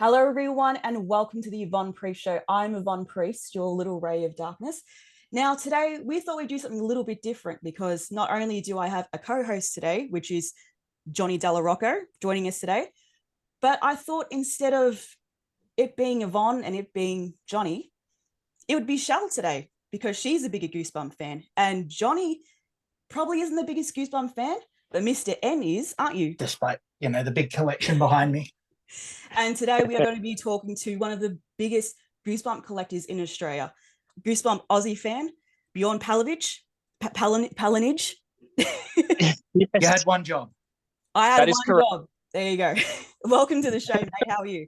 Hello, everyone, and welcome to the Yvonne Priest Show. I'm Yvonne Priest, your little ray of darkness. Now, today we thought we'd do something a little bit different because not only do I have a co-host today, which is Johnny Della Rocco joining us today, but I thought instead of it being Yvonne and it being Johnny, it would be Shell today because she's a bigger Goosebump fan. And Johnny probably isn't the biggest Goosebump fan, but Mr. N is, aren't you? Despite, the big collection behind me. And today we are going to be talking to one of the biggest Goosebump collectors in Australia, Goosebumpaussiefan, Bjorn Palinage. Yes. You had one job. I had one job. There you go. Welcome to the show, mate. How are you?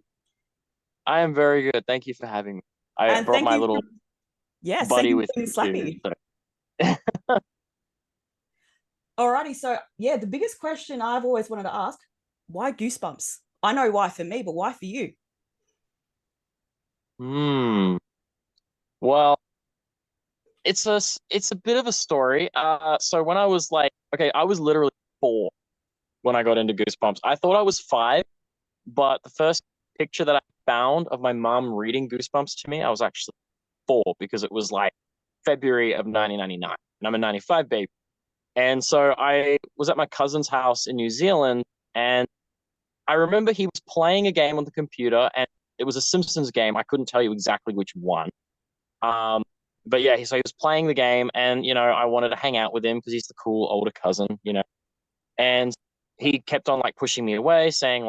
I am very good. Thank you for having me. I brought my little buddy with me too. So. Alrighty, so yeah, the biggest question I've always wanted to ask, why Goosebumps? I know why for me, but why for you? Well, it's a bit of a story. So when I was I was literally 4 when I got into Goosebumps. I thought I was 5, but the first picture that I found of my mom reading Goosebumps to me, I was actually 4 because it was like February of 1999, and I'm a 95 baby. And so I was at my cousin's house in New Zealand, and I remember he was playing a game on the computer, and it was a Simpsons game. I couldn't tell you exactly which one. But yeah, so he was playing the game, and, I wanted to hang out with him because he's the cool older cousin, and he kept on pushing me away, saying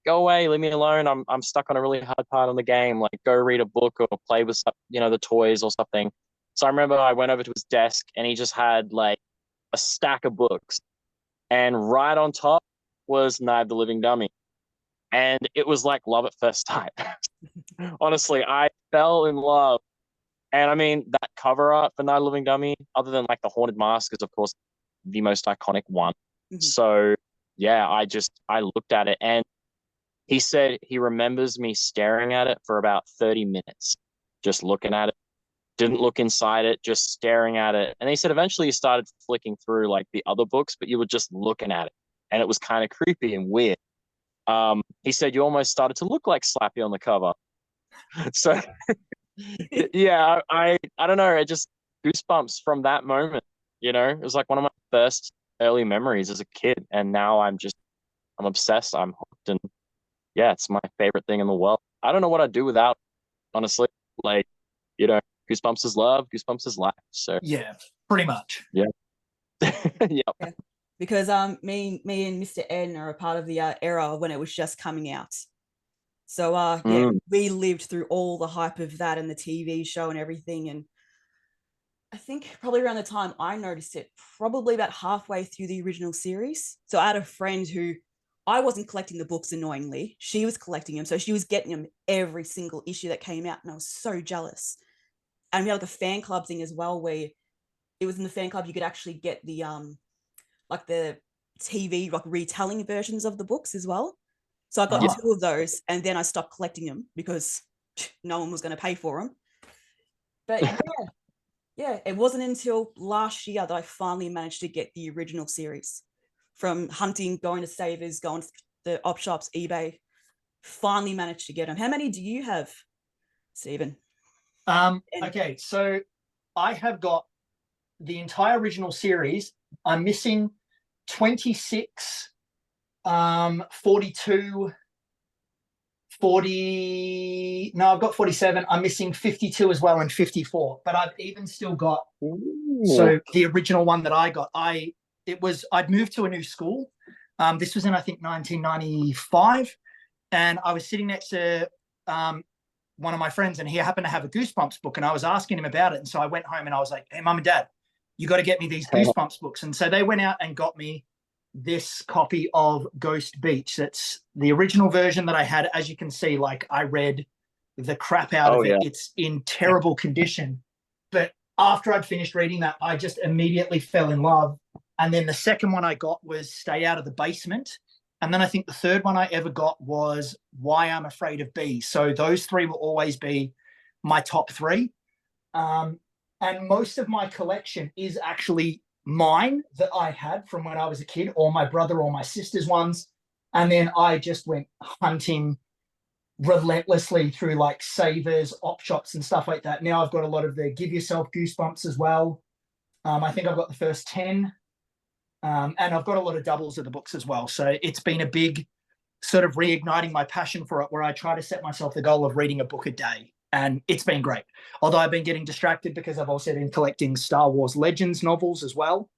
go away, leave me alone. I'm stuck on a really hard part on the game. Go read a book or play with, the toys or something. So I remember I went over to his desk, and he just had a stack of books, and right on top was Night of the Living Dummy. And it was like love at first sight. Honestly, I fell in love. And I mean, that cover art for Night of the Living Dummy, other than the Haunted Mask, is of course the most iconic one. Mm-hmm. So yeah, I looked at it, and he said he remembers me staring at it for about 30 minutes, just looking at it. Didn't look inside it, just staring at it. And he said eventually he started flicking through the other books, but you were just looking at it. And it was kind of creepy and weird. He said you almost started to look like Slappy on the cover. So yeah, I don't know. It just Goosebumps from that moment, it was one of my first early memories as a kid. And now I'm obsessed. I'm hooked. And yeah, it's my favorite thing in the world. I don't know what I'd do without, honestly. Goosebumps is love, Goosebumps is life. So yeah, pretty much. Yeah. Yeah. Because me and Mr. N are a part of the era when it was just coming out. So we lived through all the hype of that and the TV show and everything. And I think probably around the time I noticed it, probably about halfway through the original series. So I had a friend who, I wasn't collecting the books annoyingly. She was collecting them. So she was getting them every single issue that came out. And I was so jealous. And we had a fan club thing as well, where it was in the fan club you could actually get the the TV retelling versions of the books as well. So I got 2 of those, and then I stopped collecting them because no one was going to pay for them. But yeah, it wasn't until last year that I finally managed to get the original series. From hunting, going to Savers, going to the op shops, eBay, finally managed to get them. How many do you have, Stephen? Okay, so I have got the entire original series. I'm missing 26, 42, 40. No, I've got 47. I'm missing 52 as well, and 54. But I've even still got. Ooh. So the original one that I got, I'd moved to a new school. This was in, I think, 1995, and I was sitting next to one of my friends, and he happened to have a Goosebumps book, and I was asking him about it. And so I went home and I was like, hey, Mum and Dad, you got to get me these Goosebumps books. And so they went out and got me this copy of Ghost Beach. That's the original version that I had. As you can see, I read the crap out of it. Yeah. It's in terrible condition. But after I'd finished reading that, I just immediately fell in love. And then the second one I got was Stay Out of the Basement. And then I think the third one I ever got was Why I'm Afraid of Bees. So those 3 will always be my top 3. And most of my collection is actually mine that I had from when I was a kid, or my brother or my sister's ones. And then I just went hunting relentlessly through like savers, op shops, and stuff like that. Now I've got a lot of the Give Yourself Goosebumps as well. I think I've got the first 10, and I've got a lot of doubles of the books as well. So it's been a big sort of reigniting my passion for it, where I try to set myself the goal of reading a book a day. And it's been great. Although I've been getting distracted because I've also been collecting Star Wars Legends novels as well.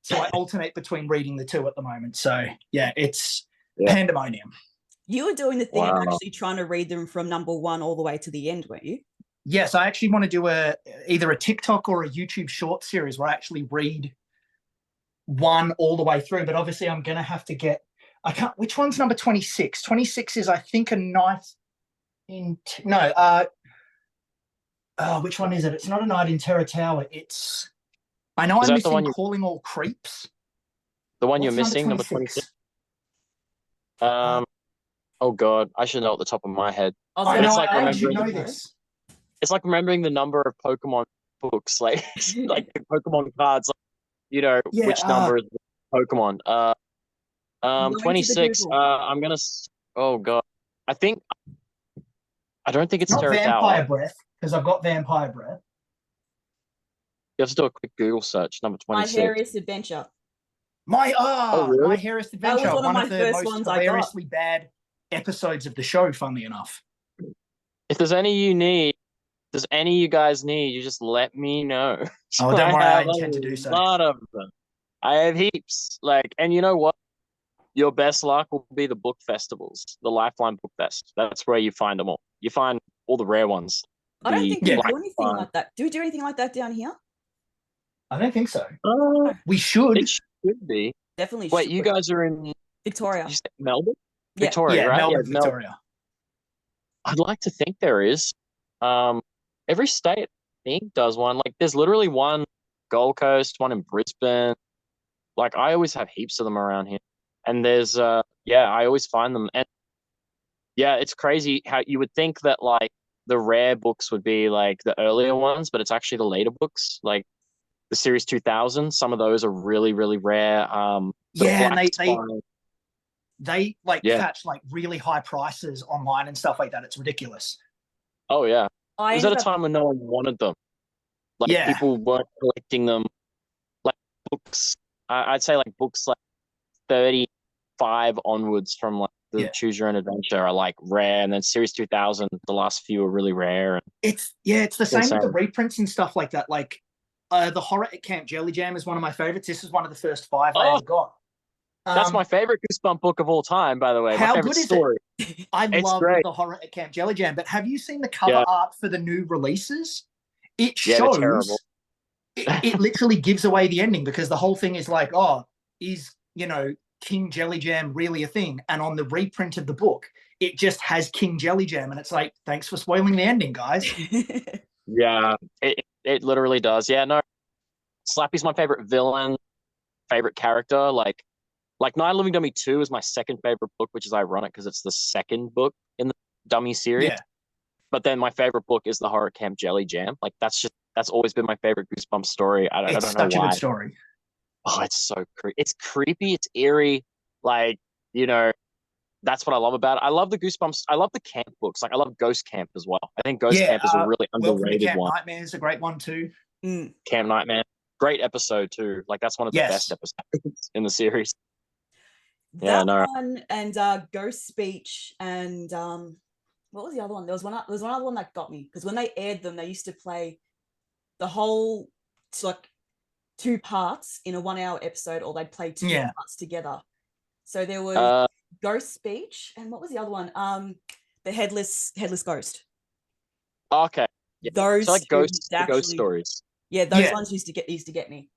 So I alternate between reading the two at the moment. So yeah, it's pandemonium. You were doing the thing of actually trying to read them from number 1 all the way to the end, weren't you? Yes, I actually want to do either a TikTok or a YouTube short series where I actually read one all the way through. But obviously I'm going to have to get, which one's number 26? 26 is, I think, a night in, which one is it? It's not A Night in Terror Tower. I know I'm missing Calling All Creeps. The one you're missing, number 26? Oh God, I should know at the top of my head. I should know this. It's like remembering the number of Pokemon books, like like the Pokemon cards, like, which number is Pokemon. 26. I'm gonna. Oh God, I don't think it's Terror Vampire Tower. Breath, because I've got Vampire Breath. You have to do a quick Google search. Number 26. My Hairiest Adventure. My Hairiest Adventure. That was one of the most hilariously bad episodes of the show, funnily enough. If there's any you guys need, you just let me know. Oh, don't worry, I intend to do so. A lot of them. I have heaps. And you know what? Your best luck will be the book festivals, the Lifeline Book Fest. That's where you find them all. You find all the rare ones. I don't think we do anything like that. Do we do anything like that down here? I don't think so. We should. It should be. Definitely. Wait, you guys are in Victoria? You said Melbourne? Yeah. Victoria, right? Melbourne, Victoria. I'd like to think there is. Every state, I think, does one. Like, there's literally one Gold Coast, one in Brisbane. Like, I always have heaps of them around here. And there's, I always find them. And yeah, it's crazy how you would think that, like, the rare books would be, like, the earlier ones, but it's actually the later books. Like, the Series 2000, some of those are really, really rare. And they catch like really high prices online and stuff like that. It's ridiculous. Oh yeah. It was at a time when no one wanted them. People weren't collecting them. Like books, I'd say like books like 35 onwards from like the Choose Your Own Adventure are like rare, and then Series 2000, the last few are really rare. And it's the same with the reprints and stuff like that. Like the Horror at Camp Jelly Jam is one of my favorites. This is one of the first 5 I ever got. That's my favorite Goosebump book of all time, by the way. How my favorite good is story. It? I love the Horror at Camp Jelly Jam, but have you seen the cover art for the new releases? It shows it literally gives away the ending, because the whole thing is like, is King Jelly Jam really a thing? And on the reprint of the book, it just has King Jelly Jam, and it's like, thanks for spoiling the ending, guys. Yeah, it literally does. Yeah, no, Slappy's my favorite villain, favorite character. Like Night of Living Dummy 2 is my second favorite book, which is ironic because it's the second book in the Dummy series. Yeah. But then my favorite book is the Horror Camp Jelly Jam. Like that's always been my favorite Goosebumps story. I don't know why. It's such a good story. Oh, it's so creepy. It's creepy. It's eerie. Like, that's what I love about it. I love the Goosebumps. I love the camp books. Like I love Ghost Camp as well. I think Ghost Camp is a really underrated Camp one. Nightmare is a great one too. Camp Nightmare, great episode too. Like that's one of the best episodes in the series. One and Ghost Speech and what was the other one? There was one other one that got me, because when they aired them, they used to play the whole like 2 parts in a 1-hour episode, or they'd play 2 parts together. So there was Ghost Speech, and what was the other one? The Headless Ghost. Okay. Yeah. Those so like ghost stories. Yeah, those ones used to get me.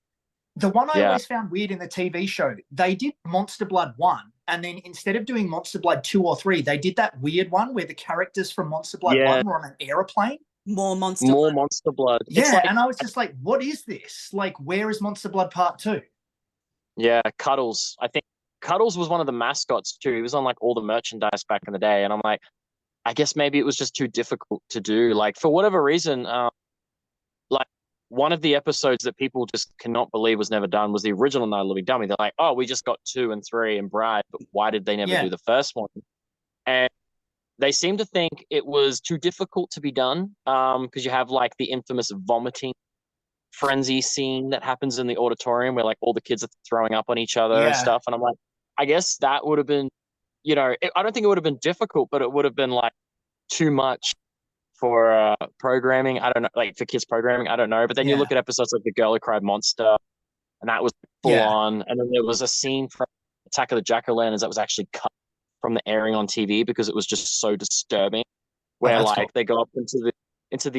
The one I always found weird in the TV show, they did Monster Blood 1, and then instead of doing Monster Blood 2 or 3, they did that weird one where the characters from Monster Blood 1 were on an aeroplane. More Monster Blood. Yeah, and I was just like, what is this? Like, where is Monster Blood Part 2? Yeah, Cuddles. I think Cuddles was one of the mascots too. He was on like all the merchandise back in the day, and I'm like, I guess maybe it was just too difficult to do. Like for whatever reason, like one of the episodes that people just cannot believe was never done was the original Night of the Living Dummy. They're like, oh, we just got 2 and 3 and Bride, but why did they never do the first one? And they seem to think it was too difficult to be done, because you have like the infamous vomiting frenzy scene that happens in the auditorium where like all the kids are throwing up on each other and Yeah. stuff. And I'm like, I guess that would have been, I don't think it would have been difficult, but it would have been like too much for programming. I don't know, like for kids programming. I don't know. But then you Yeah. look at episodes like The Girl Who Cried Monster, and that was full Yeah. on. And then there was a scene from Attack of the Jack-O-Lanterns that was actually cut from the airing on TV because it was just so disturbing. Oh, Where that's like cool. they go up into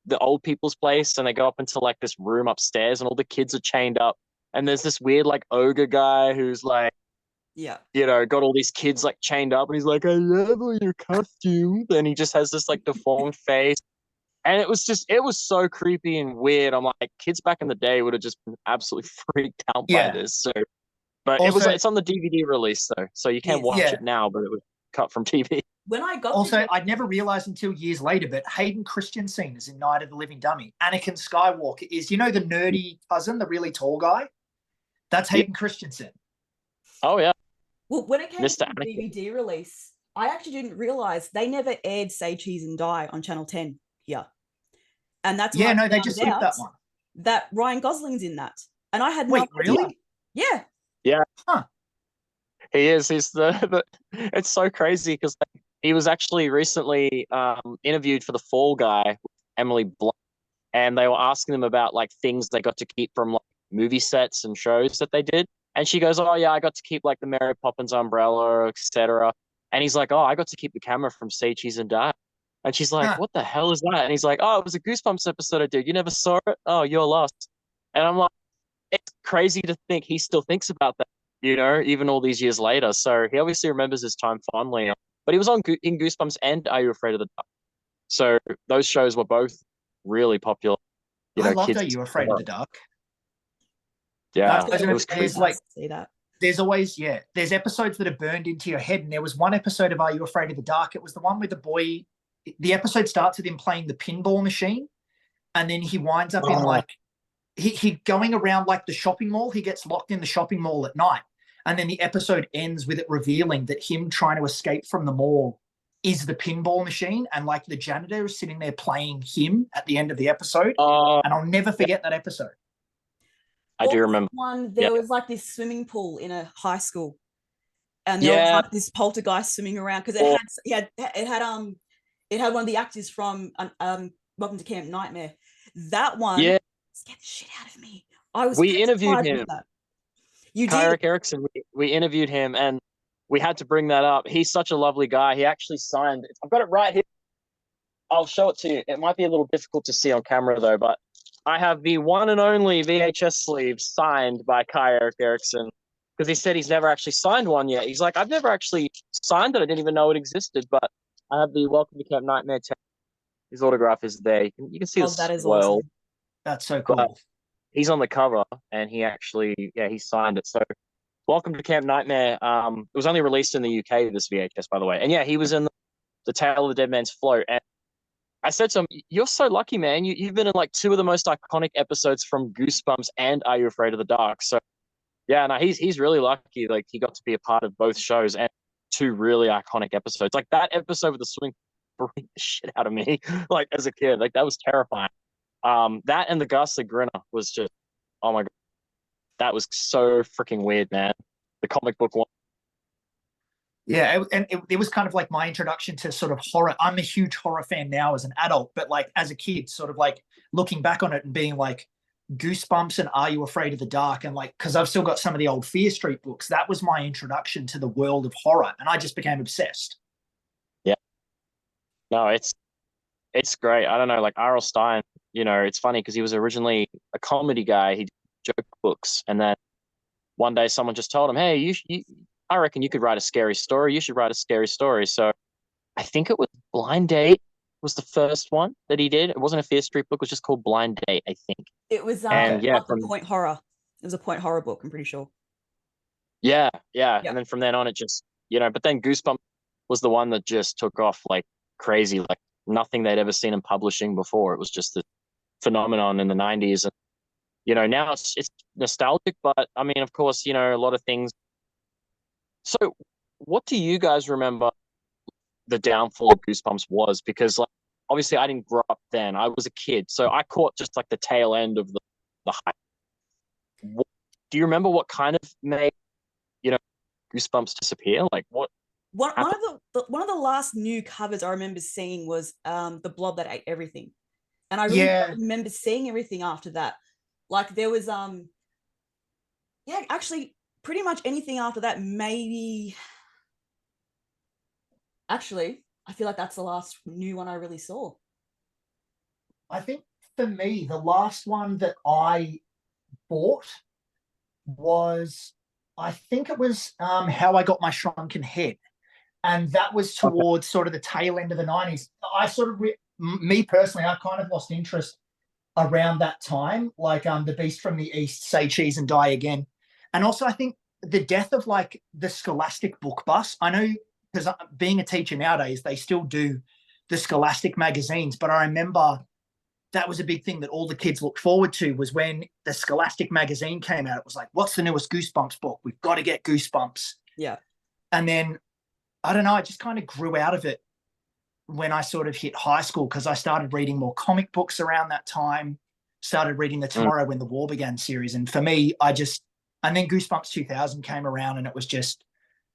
the old people's place, and they go up into like this room upstairs, and all the kids are chained up, and there's this weird like ogre guy who's like, Yeah. got all these kids like chained up, and he's like, I love all your costumes, and he just has this like deformed face. And it was so creepy and weird. I'm like, kids back in the day would have just been absolutely freaked out by Yeah. this. So, but Also, it's on the DVD release though, so you can watch Yeah. it now, but it was cut from TV. When I got Also, the I'd never realized until years later, but Hayden Christensen is in Night of the Living Dummy. Anakin Skywalker is, the nerdy cousin, the really tall guy? That's Hayden Christensen. Oh yeah. Well, when it came Mr. to the Anakin. DVD release, I actually didn't realize they never aired Say Cheese and Die on Channel 10 here. And that's when I they found just skipped out that one. that Ryan Gosling's in that. And I had no Wait, idea. really? Yeah. Yeah. Huh. He is. He's the it's so crazy because he was actually recently interviewed for The Fall Guy with Emily Blunt, and they were asking him about like things they got to keep from like movie sets and shows that they did. And she goes, "Oh yeah, I got to keep like the Mary Poppins umbrella, etc." And he's like, "Oh, I got to keep the camera from Say Cheese and Die." And she's like, Huh. "What the hell is that?" And he's like, "Oh, it was a Goosebumps episode I did. You never saw it? Oh, you're lost." And I'm like, it's crazy to think he still thinks about that, even all these years later. So he obviously remembers his time fondly. But he was in Goosebumps and Are You Afraid of the Dark? So those shows were both really popular. I loved kids. Are You Afraid of the Dark? Yeah, it was There's like, see that. there's always, there's episodes that are burned into your head. And there was one episode of Are You Afraid of the Dark? It was the one with the boy. The episode starts with him playing the pinball machine. And then he winds up in like, he going around like the shopping mall. He gets locked in the shopping mall at night. And then the episode ends with it revealing that him trying to escape from the mall is the pinball machine. And like the janitor is sitting there playing him at the end of the episode. And I'll never forget that episode. I do remember. There was like this swimming pool in a high school. And there was like this poltergeist swimming around because it had one of the actors from Welcome to Camp Nightmare. That one scared the shit out of me. We interviewed him. You Kyrick did? Erickson. We interviewed him, and we had to bring that up. He's such a lovely guy. He actually signed. I've got it right here. I'll show it to you. It might be a little difficult to see on camera though, but I have the one and only VHS sleeve signed by Kyrick Erickson because he said he's never actually signed one yet. He's like, I've never actually signed it. I didn't even know it existed, but I have the Welcome to Camp Nightmare. His autograph is there. You can see that is well. awesome. That's so cool. But he's on the cover, and he actually, he signed it. So, Welcome to Camp Nightmare. It was only released in the UK, this VHS, by the way. And he was in the Tale of the Dead Man's Float. And I said to him, "You're so lucky, man. You've been in like two of the most iconic episodes from Goosebumps and Are You Afraid of the Dark?" So, he's really lucky. Like he got to be a part of both shows and two really iconic episodes. Like that episode with the swimming freaked the shit out of me. Like as a kid, like that was terrifying. That and the Ghastly Grinner was just, oh my god, that was so freaking weird, man. The comic book one. Yeah, and it was kind of like my introduction to sort of horror. I'm a huge horror fan now as an adult, but like as a kid, sort of like looking back on it and being like Goosebumps and Are You Afraid of the Dark? And like, because I've still got some of the old Fear Street books, that was my introduction to the world of horror. And I just became obsessed. Yeah. No, it's great. I don't know, like R.L. Stine, it's funny because he was originally a comedy guy. He did joke books. And then one day someone just told him, hey, I reckon you could write a scary story. You should write a scary story. So I think it was Blind Date was the first one that he did. It wasn't a Fear Street book. It was just called Blind Date, I think. It was like the Point Horror. It was a Point Horror book, I'm pretty sure. Yeah. And then from then on, it just, but then Goosebumps was the one that just took off like crazy, like nothing they'd ever seen in publishing before. It was just a phenomenon in the 90s. And, now it's nostalgic, but I mean, of course, a lot of things. So what do you guys remember the downfall of Goosebumps was, because like obviously I didn't grow up then. I was a kid, so I caught just like the tail end of the hype. Do you remember what kind of made Goosebumps disappear? Like what One happened? one of the last new covers I remember seeing was the Blob That Ate Everything, and I really Yeah, don't remember seeing everything after that. Like there was yeah, actually pretty much anything after that. Maybe actually, I feel like that's the last new one I really saw. I think for me, the last one that I bought was, I think it was How I Got My Shrunken Head. And that was Okay. towards sort of the tail end of the 90s. I sort of, me personally, I kind of lost interest around that time, like The Beast from the East, Say Cheese and Die Again. And also, I think the death of like the Scholastic book bus. I know, because being a teacher nowadays, they still do the Scholastic magazines, but I remember that was a big thing that all the kids looked forward to, was when the Scholastic magazine came out. It was like, what's the newest Goosebumps book? We've got to get Goosebumps. Yeah. And then, I don't know, I just kind of grew out of it when I sort of hit high school, because I started reading more comic books around that time, started reading the Tomorrow When the War Began series. And for me, and then Goosebumps 2000 came around, and it was just,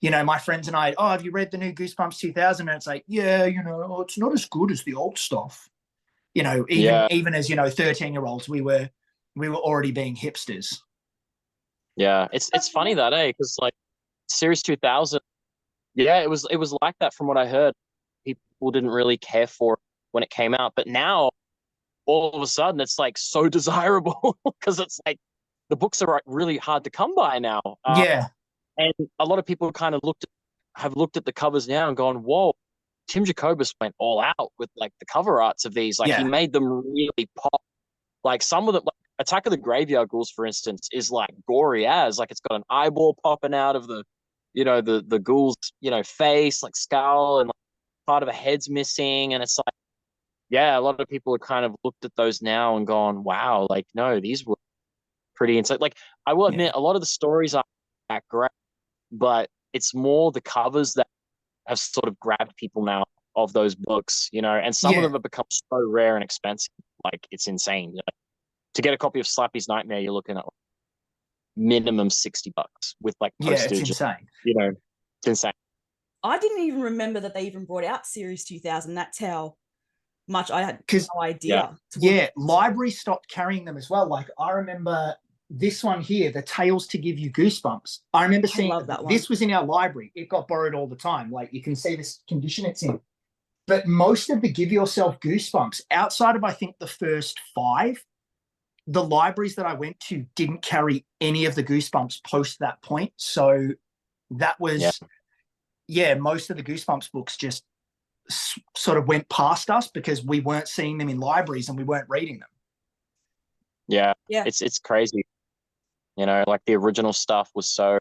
my friends and I, oh, have you read the new Goosebumps 2000? And it's like, yeah, it's not as good as the old stuff. Yeah, Even as 13-year-olds, we were already being hipsters. yeah. It's funny that, because like Series 2000, yeah, it was like that from what I heard. People didn't really care for it when it came out, but now all of a sudden it's like so desirable because it's like the books are like really hard to come by now. Yeah, And a lot of people kind of have looked at the covers now and gone, "Whoa, Tim Jacobus went all out with like the cover arts of these. Like he yeah, made them really pop. Like some of them, like Attack of the Graveyard Ghouls, for instance, is like gory as like it's got an eyeball popping out of the ghoul's face, like skull, and like, part of a head's missing, and it's like, yeah, a lot of people have kind of looked at those now and gone, wow, like no, these were pretty insane. Like I will yeah, admit, a lot of the stories aren't that great, but it's more the covers that have sort of grabbed people now of those books, and some of yeah, them have become so rare and expensive, like it's insane. To get a copy of Slappy's Nightmare, you're looking at like minimum $60 with like yeah. It's postage. insane. It's insane. I didn't even remember that they even brought out Series 2000. That's how much I had Because no Yeah, idea. yeah, libraries stopped carrying them as well. Like I remember this one here, the Tales to Give You Goosebumps. I remember I seeing love that one. this was in our library. It got borrowed all the time. Like you can see this condition it's in. But most of the Give Yourself Goosebumps, outside of I think the first 5, the libraries that I went to didn't carry any of the Goosebumps post that point. So that yeah, was, yeah, most of the Goosebumps books just sort of went past us because we weren't seeing them in libraries and we weren't reading them. yeah. Yeah. It's crazy. Like the original stuff was so,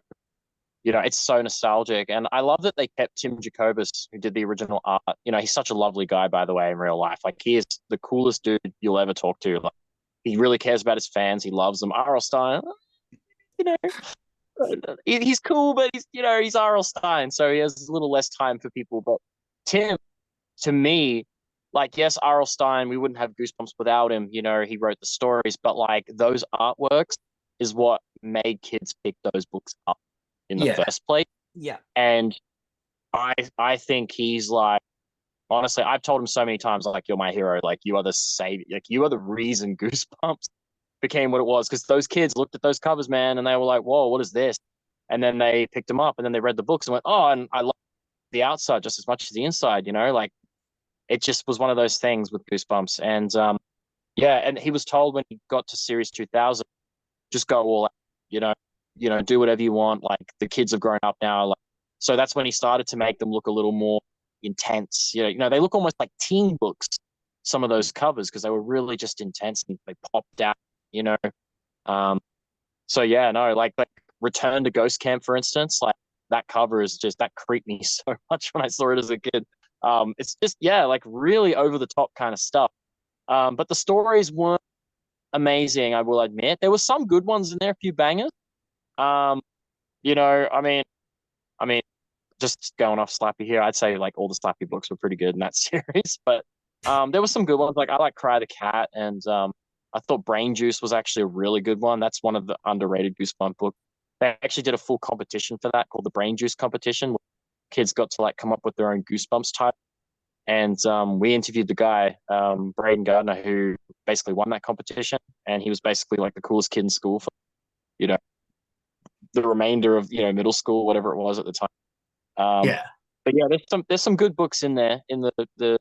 it's so nostalgic, and I love that they kept Tim Jacobus, who did the original art. He's such a lovely guy, by the way, in real life. Like he is the coolest dude you'll ever talk to. Like he really cares about his fans. He loves them. R.L. Stein, you know, he's cool, but he's R.L. Stein, so he has a little less time for people. But Tim, to me, like yes, R.L. Stein, we wouldn't have Goosebumps without him. He wrote the stories, but like those artworks is what made kids pick those books up in the Yeah. first place. Yeah. And I think he's like, honestly, I've told him so many times, like, you're my hero, like you are the savior, like you are the reason Goosebumps became what it was. Because those kids looked at those covers, man, and they were like, whoa, what is this? And then they picked them up and then they read the books and went, oh, and I love the outside just as much as the inside, like it just was one of those things with Goosebumps. And yeah, and he was told when he got to Series 2000, just go all out, do whatever you want. Like the kids have grown up now. Like, so that's when he started to make them look a little more intense. They look almost like teen books, some of those covers, because they were really just intense and they popped out, Um, so yeah, no, like Return to Ghost Camp, for instance, like that cover is just, that creeped me so much when I saw it as a kid. It's just, yeah, like really over the top kind of stuff. But the stories weren't amazing, I will admit. There were some good ones in there, a few bangers. I mean, just going off Slappy here, I'd say like all the Slappy books were pretty good in that series. But there was some good ones. Like I like Cry the Cat, and I thought Brain Juice was actually a really good one. That's one of the underrated Goosebump books. They actually did a full competition for that called the Brain Juice competition, where kids got to like come up with their own Goosebumps type. And we interviewed the guy, Braden Gardner, who basically won that competition, and he was basically like the coolest kid in school for, you know, the remainder of, you know, middle school, whatever it was at the time. Yeah. But yeah, there's some good books in there in the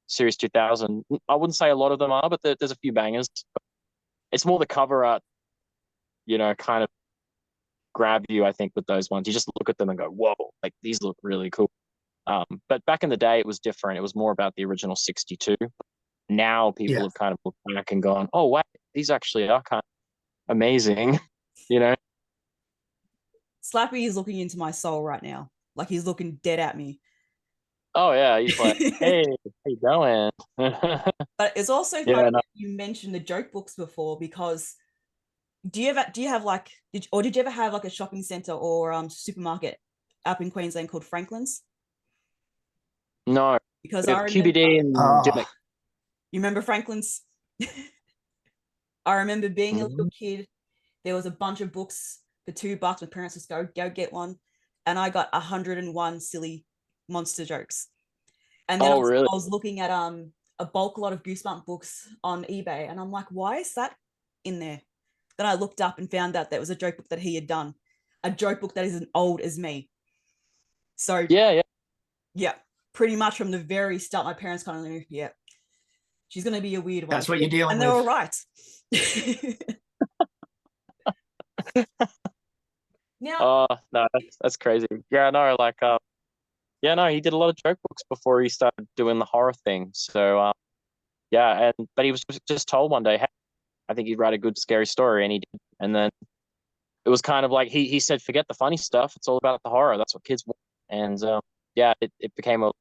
Series 2000. I wouldn't say a lot of them are, but there's a few bangers. It's more the cover art, you know, kind of grab you, I think, with those ones. You just look at them and go, whoa, like these look really cool. But back in the day, it was different. It was more about the original 62. Now people have kind of looked back and gone, oh, wait, these actually are kind of amazing, you know? Slappy is looking into my soul right now. Like he's looking dead at me. Oh, yeah. He's like, hey, how you going? But it's also funny that you mentioned the joke books before, because did you ever have like a shopping center or supermarket up in Queensland called Franklin's? No, because I remember QBD and you remember Franklin's. I remember being a little kid. There was a bunch of books for $2. My parents just go get one, and I got 101 silly monster jokes. And then I was looking at a bulk lot of Goosebump books on eBay, and I'm like, why is that in there? Then I looked up and found out that was a joke book that he had done, a joke book that is as old as me. So yeah, pretty much from the very start, my parents kind of knew, she's going to be a weird one. That's what you're dealing with. And they were right. Now, no, that's crazy. Yeah, no, like, he did a lot of joke books before he started doing the horror thing. So, but he was just told one day, hey, I think you'd write a good scary story, and he did. And then it was kind of like he said, forget the funny stuff. It's all about the horror. That's what kids want. And it became an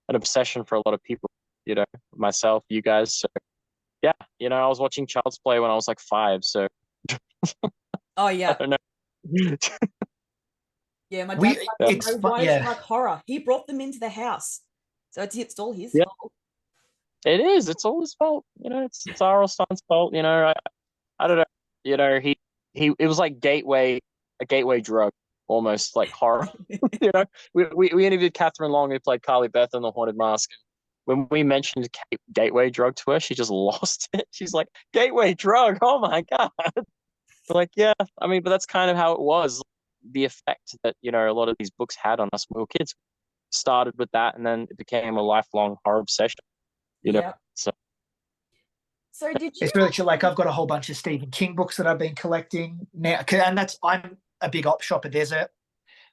obsession for a lot of people. You know, myself, you guys. So yeah, you know, I was watching Child's Play when I was like 5. So oh yeah, I don't know. Yeah, my dad. Why is like horror? He brought them into the house, so it's all his fault. It is. It's all his fault. You know, it's our son's fault. You know, I don't know. You know, it was like a gateway drug, almost like horror. You know, we interviewed Catherine Long, who played Carly Beth in The Haunted Mask. When we mentioned gateway drug to her, she just lost it. She's like, gateway drug? Oh my God. We're like, yeah, I mean, but that's kind of how it was. The effect that, you know, a lot of these books had on us when we were kids started with that, and then it became a lifelong horror obsession. You know, so did you? It's really chill. Like I've got a whole bunch of Stephen King books that I've been collecting now, and I'm a big op shopper.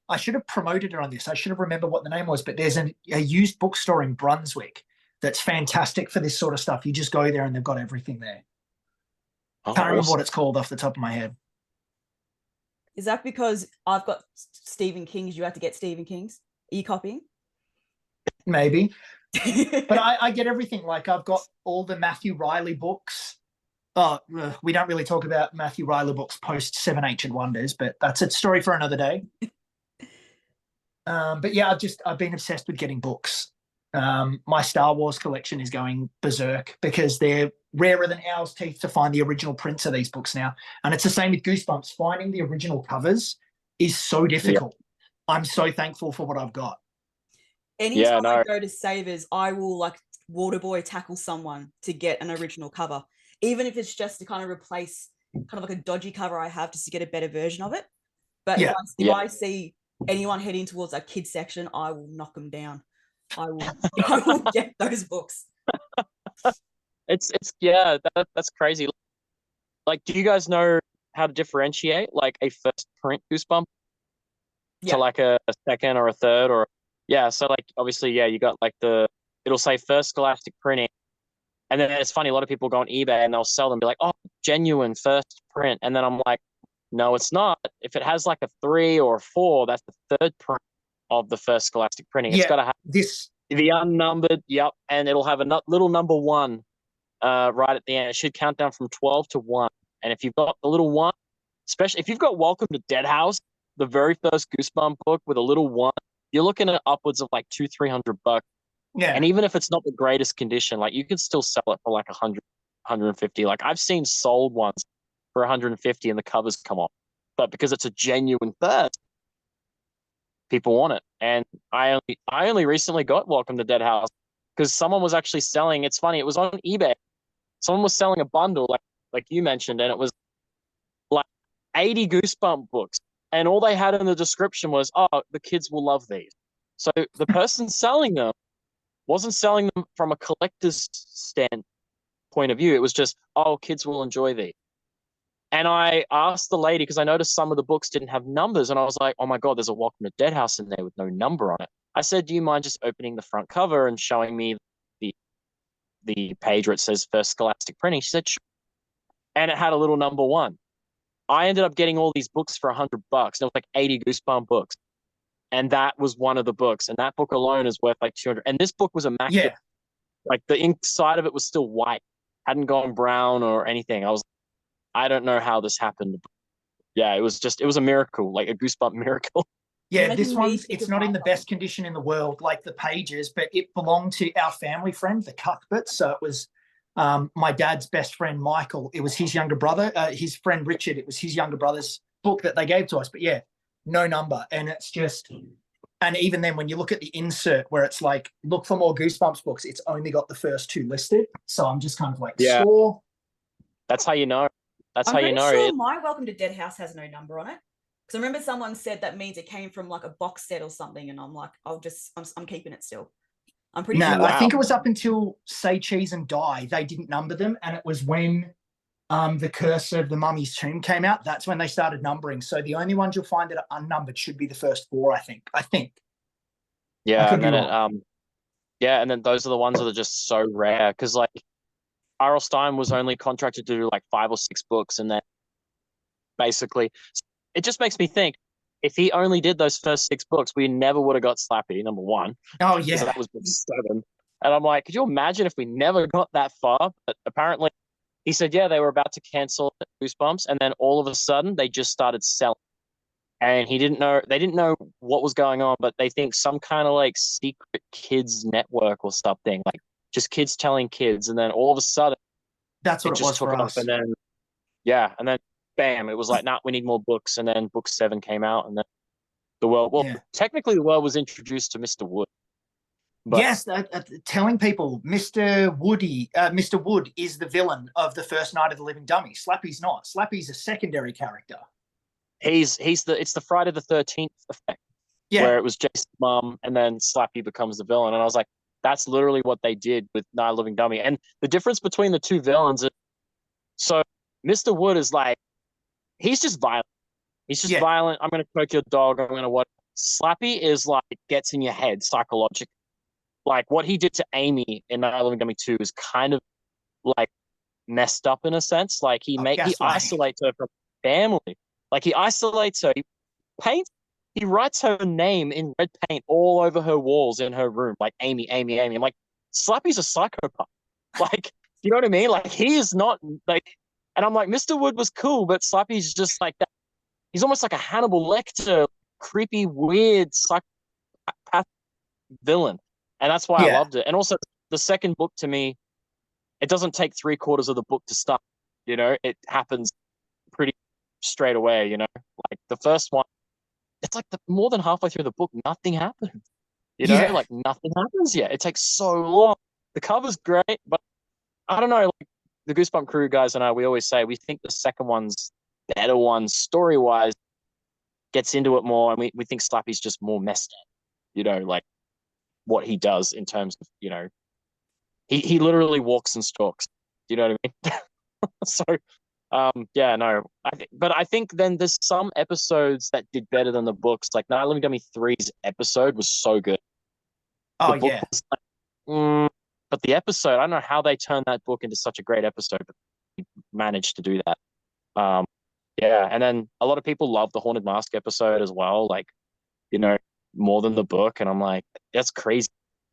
I should have promoted it on this. I should have remembered what the name was, but there's a used bookstore in Brunswick that's fantastic for this sort of stuff. You just go there and they've got everything there. Can't remember what it's called off the top of my head. Is that because I've got Stephen King's? You have to get Stephen King's? Are you copying? Maybe. But I get everything. Like I've got all the Matthew Riley books. Oh, we don't really talk about Matthew Riley books post 7 Ancient Wonders, but that's a story for another day. But yeah, I've been obsessed with getting books. My Star Wars collection is going berserk because they're rarer than owl's teeth to find the original prints of these books now. And it's the same with Goosebumps. Finding the original covers is so difficult. I'm so thankful for what I've got. Anytime I go to Savers, I will like Waterboy tackle someone to get an original cover, even if it's just to kind of replace kind of like a dodgy cover I have just to get a better version of it. But if I see anyone heading towards that kids section, I will knock them down. I will get those books. That's crazy. Like, do you guys know how to differentiate like a first print Goosebump to like a second or a third? Or so like obviously you got like it'll say first Scholastic printing, and then it's funny, a lot of people go on eBay and they'll sell them, be like, oh, genuine first print, and then I'm like, no, it's not. If it has like a 3 or a 4, that's the third print of the first Scholastic printing. It's got to have the unnumbered, and it'll have a little number 1 right at the end. It should count down from 12 to 1. And if you've got the little 1, especially if you've got Welcome to Dead House, the very first Goosebump book with a little 1, you're looking at upwards of like $200-300. Yeah. And even if it's not the greatest condition, like you could still sell it for like 100, 150. Like I've seen sold ones for 150 and the covers come off. But because it's a genuine first, people want it. And I only recently got Welcome to Dead House because someone was actually selling. It's funny, it was on eBay. Someone was selling a bundle, like you mentioned, and it was like 80 Goosebump books. And all they had in the description was, "Oh, the kids will love these." So the person selling them wasn't selling them from a collector's stand point of view. It was just, "Oh, kids will enjoy these." And I asked the lady, because I noticed some of the books didn't have numbers, and I was like, "Oh my God, there's a Welcome to Dead House in there with no number on it." I said, "Do you mind just opening the front cover and showing me the page where it says First Scholastic Printing?" She said, "Sure." And it had a little number 1. I ended up getting all these books for $100. And it was like 80 Goosebump books. And that was one of the books. And that book alone is worth like 200. And this book was immaculate. Yeah. Like the inside of it was still white, hadn't gone brown or anything. I don't know how this happened. Yeah, it was a miracle, like a Goosebump miracle. Yeah, this one's, it's not in the best condition in the world, like the pages, but it belonged to our family friend, the Cuthberts. So it was my dad's best friend, Michael. It was his younger brother, his friend, Richard. It was his younger brother's book that they gave to us. But yeah, no number. And it's just, and even then, when you look at the insert where it's like, look for more Goosebumps books, it's only got the first 2 listed. So I'm just kind of like, Yeah. Store. That's how you know. That's I'm how you pretty know. sure my Welcome to Dead House has no number on it. Because I remember someone said that means it came from like a box set or something, and I'm like, I'm keeping it still. I'm pretty sure. No, I think it was up until Say Cheese and Die. They didn't number them, and it was when the Curse of the Mummy's Tomb came out. That's when they started numbering. So the only ones you'll find that are unnumbered should be the first 4, I think. Yeah, and then and then those are the ones that are just so rare because like R.L. Stine was only contracted to do like 5 or 6 books, and then basically it just makes me think if he only did those first 6 books, we never would have got Slappy, number 1. Oh because yeah, that was book 7. And I'm like, could you imagine if we never got that far? But apparently, he said, yeah, they were about to cancel Goosebumps, and then all of a sudden they just started selling. And they didn't know what was going on, but they think some kind of like secret kids network or something, like just kids telling kids, and then all of a sudden that's what it just was took for off, us. and then bam, it was like, nah, we need more books, and then book 7 came out, and then the world. Well, technically, the world was introduced to Mr. Wood. But yes, telling people Mr. Wood is the villain of the first Night of the Living Dummy. Slappy's not. Slappy's a secondary character. it's the Friday the 13th effect, where it was Jason's mom, and then Slappy becomes the villain. And I was like, that's literally what they did with Night of the Living Dummy. And the difference between the 2 villains is, so Mr. Wood is like, he's just violent. He's just violent. I'm going to poke your dog. I'm going to what? Slappy is like, gets in your head psychologically. Like what he did to Amy in Night of the Living Dummy 2 is kind of like messed up in a sense. Like he isolates her from family. Like he isolates her. He writes her name in red paint all over her walls in her room, like Amy, Amy, Amy. I'm like, Slappy's a psychopath. Like, you know what I mean? Like he is not like, and I'm like, Mr. Wood was cool, but Slappy's just like that. He's almost like a Hannibal Lecter, creepy, weird psychopath villain. And that's why I loved it. And also the second book, to me, it doesn't take 3/4 of the book to start. You know, it happens pretty straight away, you know. Like the first one, it's like more than halfway through the book, nothing happens. You know, like nothing happens yet. It takes so long. The cover's great, but I don't know, like the Goosebump crew guys and I, we always say we think the second one's better one story-wise, gets into it more, and we think Slappy's just more messed up, you know, like what he does in terms of, you know, he literally walks and stalks. Do you know what I mean? So, I think then there's some episodes that did better than the books. Like Night of the Living Dummy 3's episode was so good. Oh, the book was like, but the episode, I don't know how they turned that book into such a great episode, but they managed to do that. And then a lot of people love the Haunted Mask episode as well, like, you know, more than the book. And I'm like, that's crazy.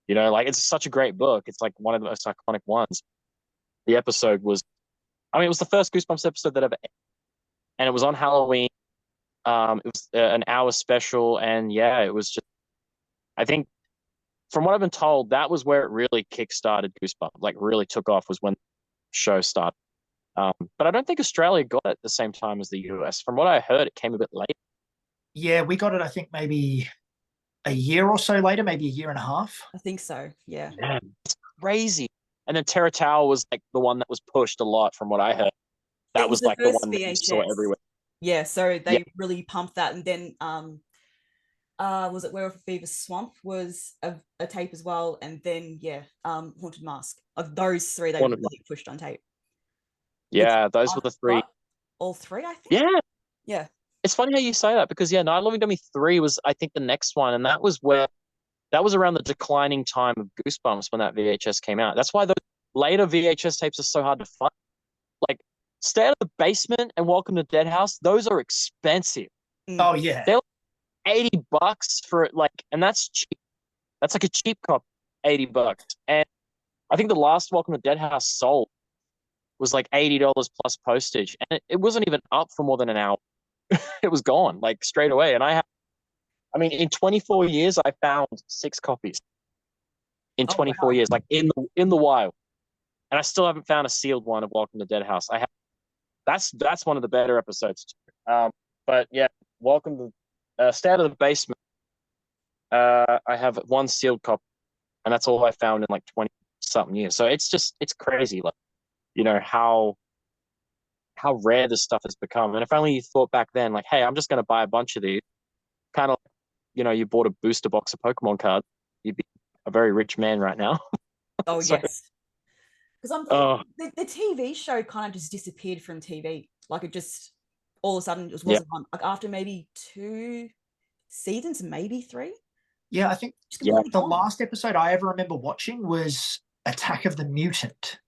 You know, like it's such a great book. It's like one of the most iconic ones. The episode was, it was the first Goosebumps episode that ever aired, and it was on Halloween. It was an hour special, and it was just I think from what I've been told, that was where it really kickstarted Goosebumps, like really took off was when the show started. But I don't think Australia got it at the same time as the US. From what I heard, it came a bit late. Yeah, we got it, I think, maybe a year or so later, maybe a year and a half. I think so. Yeah. Yeah, it's crazy. And then Terra Tower was like the one that was pushed a lot from what I heard. That It was was the like the first one that you saw VHS. everywhere. Yeah, so Yeah. they really pumped that, and then was it Werewolf of Fever Swamp was a tape as well, and then Haunted Mask. Of those three, they really pushed on tape. Yeah, those were the three. All three, I think. Yeah. Yeah. It's funny how you say that because Night Loving Dummy 3 was I think the next one, and that was around the declining time of Goosebumps when that VHS came out. That's why the later VHS tapes are so hard to find. Like Stay Out of the Basement and Welcome to Dead House, those are expensive. Oh yeah. They're like $80 for it, and that's cheap. That's like a cheap copy, $80. And I think the last Welcome to Dead House sold was like $80 plus postage. And it wasn't even up for more than an hour. It was gone, like straight away. And in 24 years, I found 6 copies. In 24 years, like in the wild. And I still haven't found a sealed one of Welcome to Dead House. That's one of the better episodes. But yeah, Welcome to Stay Out of the Basement. I have one sealed copy, and that's all I found in like 20 something years. So it's crazy, like how rare this stuff has become. And if only you thought back then, like, hey, I'm just going to buy a bunch of these, kind of, you bought a booster box of Pokemon cards, you'd be a very rich man right now. Oh So, yes. Because I'm thinking the TV show kind of just disappeared from TV. Like it just all of a sudden just wasn't on. Like after maybe 2 seasons, maybe 3. Yeah, I think the last episode I ever remember watching was Attack of the Mutant.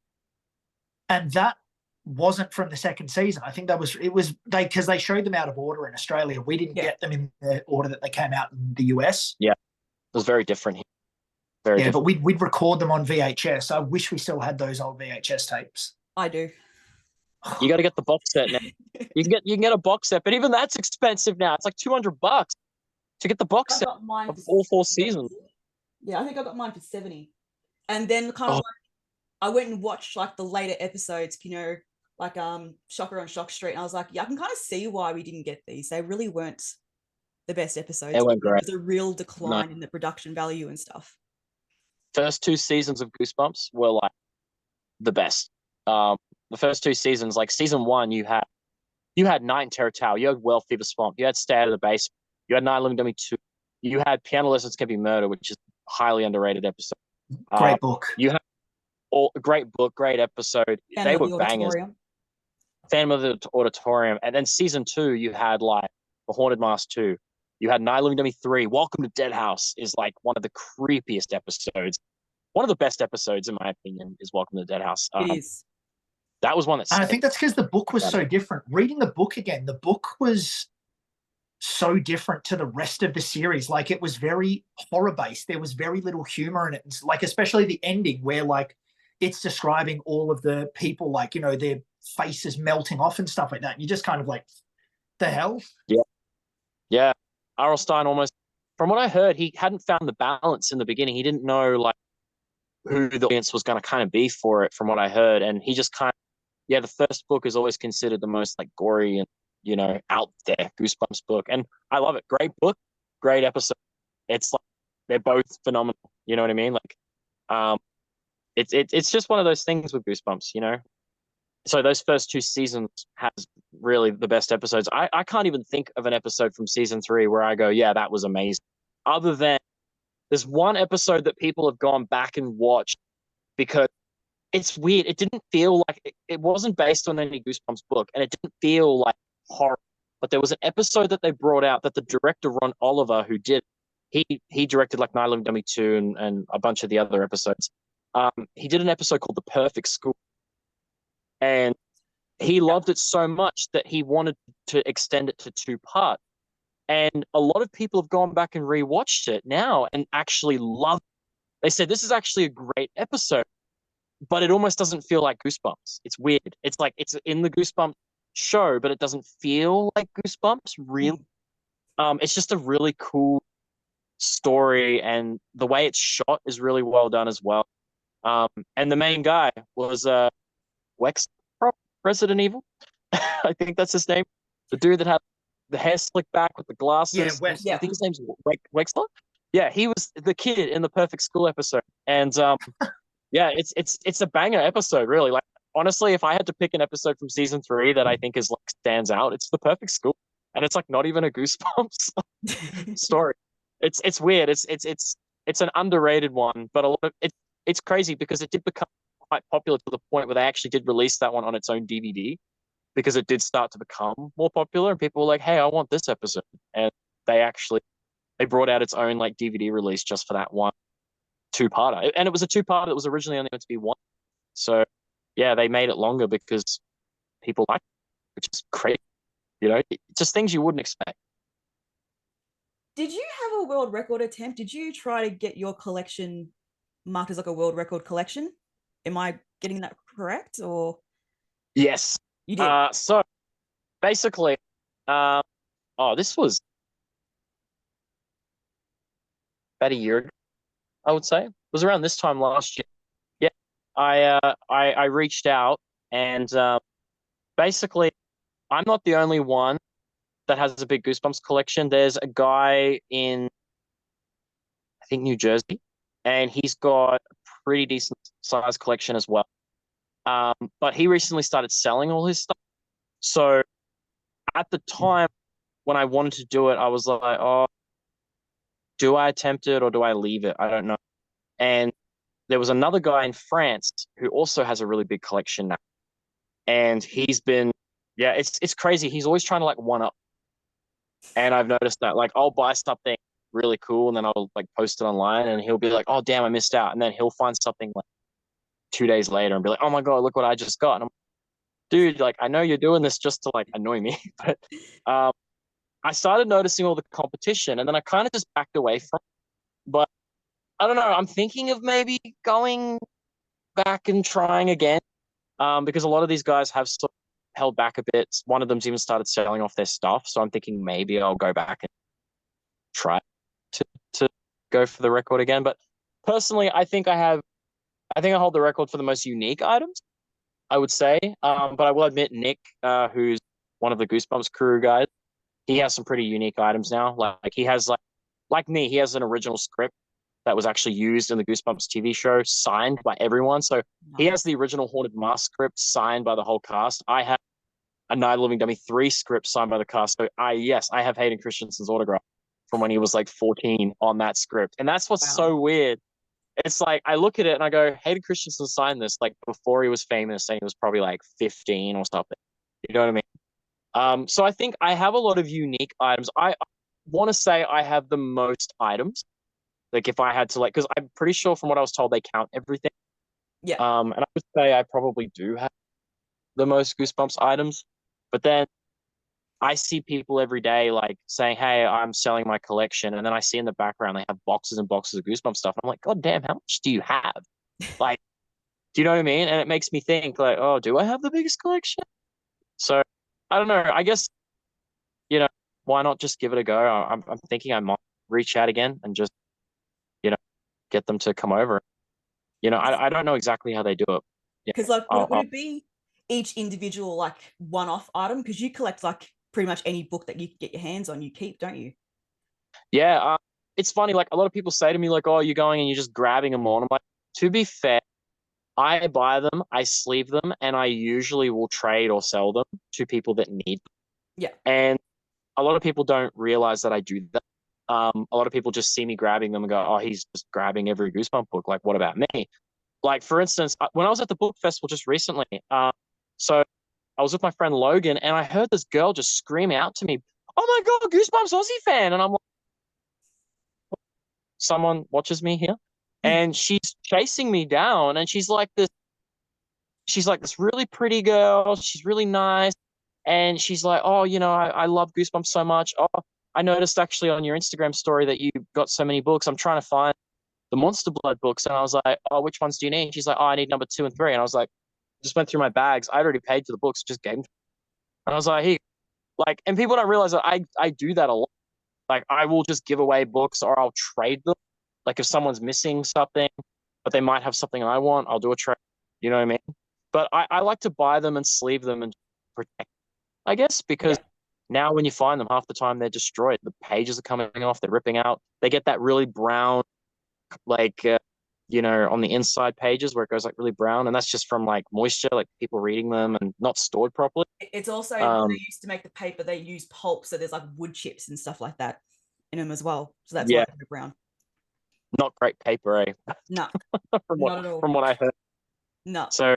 And that wasn't from the second season. I think because they showed them out of order in Australia. We didn't get them in the order that they came out in the US. Yeah, it was very different here. Very different. But we'd record them on VHS. I wish we still had those old VHS tapes. I do. You got to get the box set now. You can get a box set, but even that's expensive now. It's like $200 to get the box set of all 4 seasons. Yeah, I think I got mine for 70. And then kind of like I went and watched like the later episodes, like Shocker on Shock Street, and I was like, yeah, I can kind of see why we didn't get these. They really weren't the best episodes. They weren't great. There's a real decline in the production value and stuff. First 2 seasons of Goosebumps were like the best. The first 2 seasons, like season 1, you had Night in Terror Tower, you had Werewolf Fever Swamp, you had Stay Out of the Basement, you had Night Living Dummy 2, you had Piano Lessons Can Be Murder, which is a highly underrated episode. Great book. You had great book, great episode. They were bangers. Phantom of the Auditorium. And then season 2, you had like The Haunted Mask 2. You had Night Living Dummy 3. Welcome to Dead House is like one of the creepiest episodes. One of the best episodes, in my opinion, is Welcome to Dead House. It is. That was one that. And I think that's because the book was so different. Reading the book again, the book was so different to the rest of the series. Like it was very horror based. There was very little humor in it. It's like especially the ending where like it's describing all of the people, like, their faces melting off and stuff like that. And you're just kind of like, the hell? Yeah. Yeah. R.L. Stine almost, from what I heard, he hadn't found the balance in the beginning. He didn't know like who the audience was going to kind of be for it, from what I heard. And he just kind of, the first book is always considered the most like gory and, out there Goosebumps book. And I love it. Great book, great episode. It's like, they're both phenomenal. You know what I mean? Like, it's just one of those things with Goosebumps, So those first 2 seasons has really the best episodes. I can't even think of an episode from season 3 where I go, yeah, that was amazing. Other than there's one episode that people have gone back and watched because it's weird. It didn't feel like it wasn't based on any Goosebumps book, and it didn't feel like horror. But there was an episode that they brought out that the director Ron Oliver, who did, he directed like Night Living Dummy 2 and a bunch of the other episodes. He did an episode called The Perfect School. And he loved it so much that he wanted to extend it to 2 parts. And a lot of people have gone back and rewatched it now and actually love it. They said, this is actually a great episode, but it almost doesn't feel like Goosebumps. It's weird. It's like it's in the Goosebumps show, but it doesn't feel like Goosebumps, really. It's just a really cool story, and the way it's shot is really well done as well. And the main guy was Wex Resident Evil. I think that's his name. The dude that had the hair slicked back with the glasses. Yeah, Wes. I think his name's Wexler. Yeah, he was the kid in the Perfect School episode. And yeah, it's a banger episode, really. Like, honestly, if I had to pick an episode from season 3 that I think is like stands out, it's the Perfect School. And it's like not even a Goosebumps story. It's weird. It's an underrated one, but a lot of it's crazy because it did become quite popular to the point where they actually did release that one on its own DVD, because it did start to become more popular and people were like, hey, I want this episode. And they brought out its own like DVD release just for that one 2-parter. And it was a 2-parter that was originally only meant to be one. So yeah, they made it longer because people liked it, which is crazy. Just things you wouldn't expect. Did you have a world record attempt? Did you try to get your collection marked as like a world record collection? Am I getting that correct? Or Yes. you did? So basically, this was about a year ago, I would say. It was around this time last year. Yeah. I reached out and basically I'm not the only one that has a big Goosebumps collection. There's a guy in, I think, New Jersey, and he's got a pretty decent size collection as well. But he recently started selling all his stuff. So at the time when I wanted to do it, I was like, oh, do I attempt it or do I leave it? I don't know. And there was another guy in France who also has a really big collection now. And he's been, yeah, it's crazy. He's always trying to like one up. And I've noticed that, like, I'll buy something really cool and then I'll like post it online and he'll be like, oh, damn, I missed out. And then he'll find something like 2 days later and be like, oh my God, look what I just got. And I'm, dude, like, I know you're doing this just to like annoy me. But I started noticing all the competition and then I kind of just backed away from it. But I don't know. I'm thinking of maybe going back and trying again, because a lot of these guys have sort of held back a bit. One of them's even started selling off their stuff. So I'm thinking maybe I'll go back and try to go for the record again. But personally, I think I hold the record for the most unique items, I would say. But I will admit Nick, who's one of the Goosebumps crew guys, he has some pretty unique items now. Like he has like me, he has an original script that was actually used in the Goosebumps TV show, signed by everyone. So he has the original Haunted Mask script signed by the whole cast. I have a Night of the Living Dummy 3 script signed by the cast. So I have Hayden Christensen's autograph from when he was like 14 on that script. And that's what's so weird. It's like, I look at it and I go, Hayden Christensen signed this like before he was famous, and he was probably like 15 or something. You know what I mean? So I think I have a lot of unique items. I want to say I have the most items. Like if I had to, like, because I'm pretty sure from what I was told, they count everything. Yeah. And I would say I probably do have the most Goosebumps items. But then I see people every day like saying, hey, I'm selling my collection. And then I see in the background they have boxes and boxes of Goosebumps stuff. I'm like, God damn, how much do you have? Like, do you know what I mean? And it makes me think like, oh, do I have the biggest collection? So I don't know. I guess, why not just give it a go? I'm thinking I might reach out again and just, get them to come over. I don't know exactly how they do it. Because like, would it be each individual like one-off item? Because you collect like pretty much any book that you can get your hands on, you keep, don't you? Yeah, it's funny. Like a lot of people say to me, like, "Oh, you're going and you're just grabbing them all." And I'm like, to be fair, I buy them, I sleeve them, and I usually will trade or sell them to people that need them. Yeah. And a lot of people don't realize that I do that. A lot of people just see me grabbing them and go, "Oh, he's just grabbing every Goosebump book." Like, what about me? Like, for instance, when I was at the book festival just recently, so I was with my friend Logan, and I heard this girl just scream out to me, "Oh my God, Goosebumps Aussie fan!" And I'm like, someone watches me here, and she's chasing me down, and she's like this really pretty girl. She's really nice, and she's like, "Oh, I love Goosebumps so much. Oh, I noticed actually on your Instagram story that you got so many books. I'm trying to find the Monster Blood books." And I was like, "Oh, which ones do you need?" And she's like, "Oh, I need number 2 and 3." And I was like, just went through my bags. I'd already paid for the books, just gave them. And I was like, "Hey," like, and people don't realize that I do that a lot. Like I will just give away books or I'll trade them. Like if someone's missing something, but they might have something I want, I'll do a trade. You know what I mean? But I like to buy them and sleeve them and protect, I guess, because now when you find them, half the time they're destroyed. The pages are coming off, they're ripping out. They get that really brown, like, on the inside pages where it goes like really brown. And that's just from like moisture, like people reading them and not stored properly. It's also when they used to make the paper, they use pulp. So there's like wood chips and stuff like that in them as well. So that's why they're brown. Not great paper, eh? No, not at all. From what I heard. No. So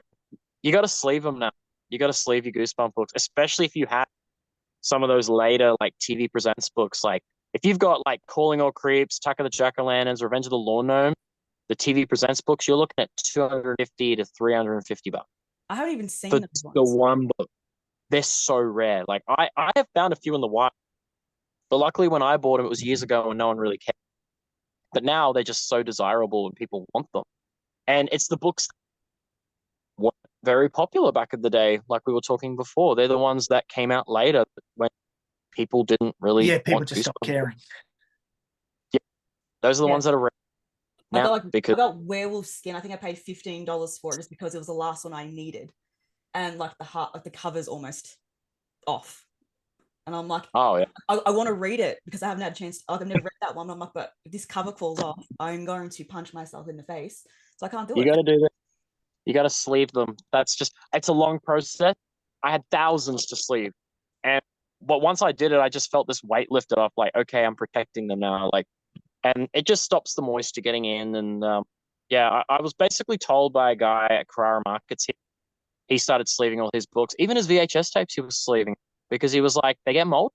you got to sleeve them now. You got to sleeve your Goosebump books, especially if you have some of those later like TV Presents books. Like if you've got like Calling All Creeps, Attack of the Jack-O-Lanterns, Revenge of the Lawn Gnome, the TV Presents books, you're looking at $250 to $350. I haven't even seen for those ones. the one book. They're so rare. Like I have found a few in the wild, but luckily when I bought them, it was years ago and no one really cared. But now they're just so desirable and people want them. And it's the books that were very popular back in the day, like we were talking before. They're the ones that came out later when people didn't really people just stopped caring. Yeah, those are the ones that are rare. Now, I got Werewolf Skin. I think I paid $15 for it just because it was the last one I needed, and like the cover's almost off, and I'm like, oh yeah, I want to read it because I haven't had a chance. I've never read that one. I'm like, but if this cover falls off, I'm going to punch myself in the face, so I can't do it. You got to do that. You got to sleeve them. It's a long process. I had thousands to sleeve, but once I did it, I just felt this weight lifted off. Like, okay, I'm protecting them now. Like. And it just stops the moisture getting in. And I was basically told by a guy at Carrara Markets, he started sleeving all his books, even his VHS tapes he was sleeving, because he was like, they get moldy.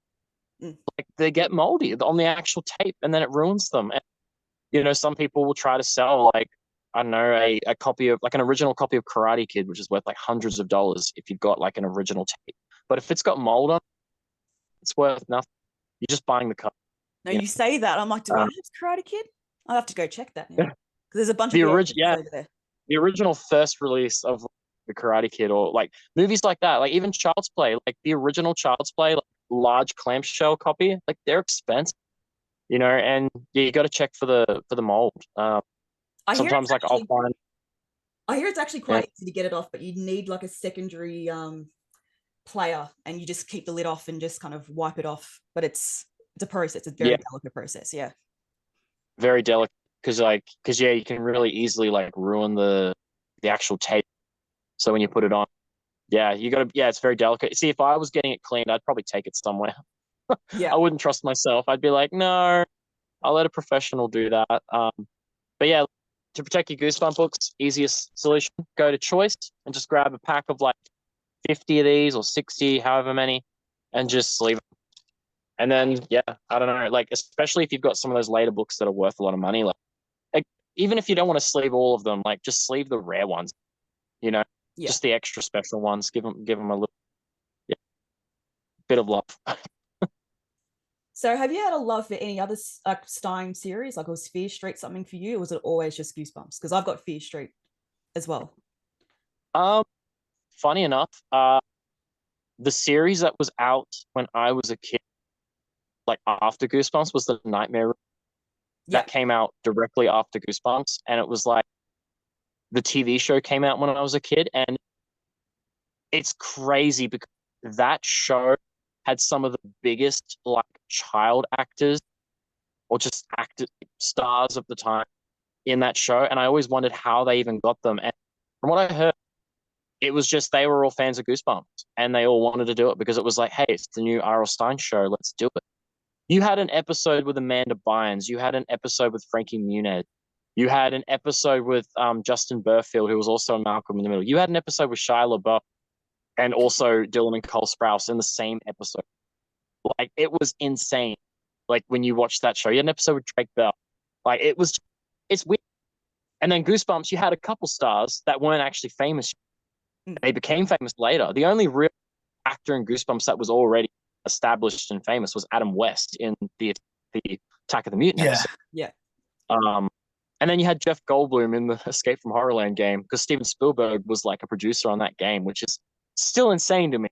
Like they get moldy on the actual tape and then it ruins them. And, some people will try to sell like, I don't know, a copy of like an original copy of Karate Kid, which is worth like hundreds of dollars if you've got like an original tape. But if it's got mold on it, it's worth nothing. You're just buying the cover. No, you say that. I'm like, do I have Karate Kid? I'll have to go check that now. Because there's a bunch of over there. The original first release of the Karate Kid, or like movies like that, like even Child's Play, like the original Child's Play, like large clamshell copy, like they're expensive, and you got to check for the mold. Sometimes like I'll find. I hear it's actually quite easy to get it off, but you need like a secondary player, and you just keep the lid off and just kind of wipe it off. But it's a process. It's a very delicate process. Yeah. Very delicate because you can really easily like ruin the actual tape. So when you put it on, it's very delicate. See, if I was getting it cleaned, I'd probably take it somewhere. I wouldn't trust myself. I'd be like, no, I'll let a professional do that. But yeah, to protect your Goosebump books, easiest solution, go to Choice and just grab a pack of like 50 of these or 60, however many, and just sleeve them. And then, I don't know, like, especially if you've got some of those later books that are worth a lot of money, like even if you don't want to sleeve all of them, like, just sleeve the rare ones, just the extra special ones. Give them a little bit of love. So have you had a love for any other Stein series? Like, was Fear Street something for you, or was it always just Goosebumps? Because I've got Fear Street as well. Funny enough, the series that was out when I was a kid, like after Goosebumps, was the Nightmare Room. That came out directly after Goosebumps, and it was like the TV show came out when I was a kid, and it's crazy because that show had some of the biggest like child actors or just stars of the time in that show, and I always wondered how they even got them. And from what I heard, it was just they were all fans of Goosebumps, and they all wanted to do it because it was like, hey, it's the new R.L. Stein show, let's do it. You had an episode with Amanda Bynes. You had an episode with Frankie Muniz. You had an episode with Justin Burfield, who was also Malcolm in the Middle. You had an episode with Shia LaBeouf and also Dylan and Cole Sprouse in the same episode. Like, it was insane. Like, when you watched that show, you had an episode with Drake Bell. Like, it's weird. And then Goosebumps, you had a couple stars that weren't actually famous. They became famous later. The only real actor in Goosebumps that was already established and famous was Adam West in the Attack of the Mutant episode. Yeah. And then you had Jeff Goldblum in the Escape from Horrorland game because Steven Spielberg was like a producer on that game, which is still insane to me.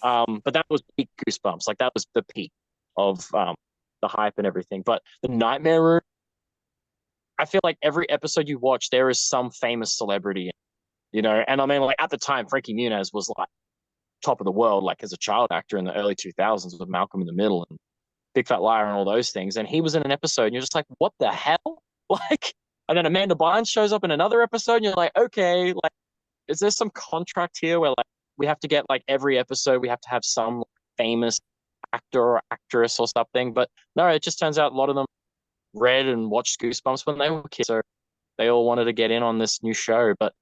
But that was peak Goosebumps. Like, that was the peak of the hype and everything. But the Nightmare Room, I feel like every episode you watch, there is some famous celebrity, you know. And I mean, like at the time, Frankie Muniz was like top of the world, like as a child actor in the early 2000s with Malcolm in the Middle and Big Fat Liar and all those things. And he was in an episode, and you're just like, what the hell? Like, and then Amanda Bynes shows up in another episode, and you're like, okay, like, is there some contract here where like we have to get like every episode we have to have some like, famous actor or actress or something? But no, it just turns out a lot of them read and watched Goosebumps when they were kids, so they all wanted to get in on this new show. But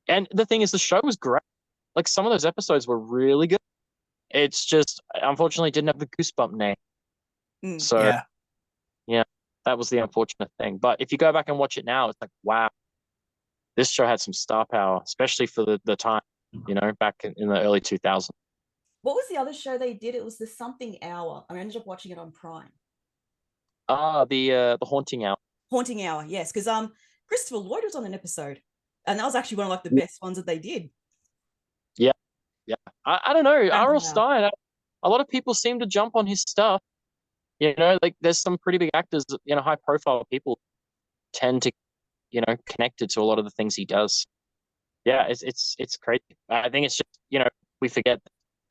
and the thing is, the show was great. Like some of those episodes were really good. It's just unfortunately didn't have the Goosebump name. So yeah, that was the unfortunate thing. But if you go back and watch it now, it's like, wow, this show had some star power, especially for the time, you know, back in the early 2000s. What was the other show they did? It was the Something Hour. I ended up watching it on Prime. The Haunting Hour. Haunting Hour, yes, because Christopher Lloyd was on an episode, and that was actually one of like the best ones that they did. Yeah. I don't know. R.L. Stein. A lot of people seem to jump on his stuff. You know, like there's some pretty big actors, you know, high profile people tend to, you know, connected to a lot of the things he does. Yeah, it's crazy. I think it's just, you know, we forget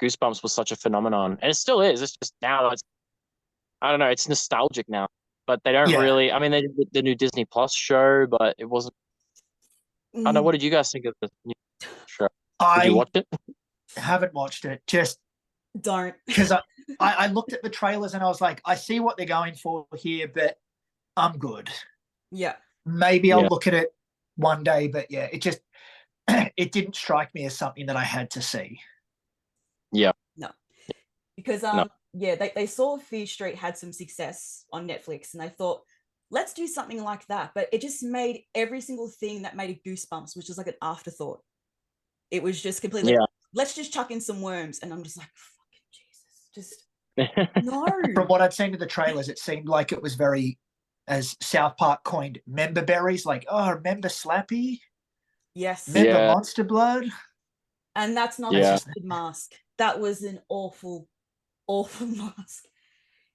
Goosebumps was such a phenomenon, and it still is. It's just now it's, I don't know, it's nostalgic now. But they don't really. I mean, they did the new Disney Plus show, but it wasn't. I don't know. What did you guys think of the new show? Did you watch it? Haven't watched it. Just don't, because I looked at the trailers and I was like, I see what they're going for here, but I'm good. Yeah. Maybe I'll look at it one day, but yeah, it just it didn't strike me as something that I had to see. Yeah. No. Because they saw Fear Street had some success on Netflix, and they thought, let's do something like that. But it just made every single thing that made it Goosebumps, which was like an afterthought. It was just completely let's just chuck in some worms, and I'm just like, fucking Jesus, just no. From what I'd seen in the trailers, it seemed like it was very, as South Park coined, member berries. Like, oh, remember Slappy? Yes. Remember Monster Blood? And that's not a good mask. That was an awful, awful mask.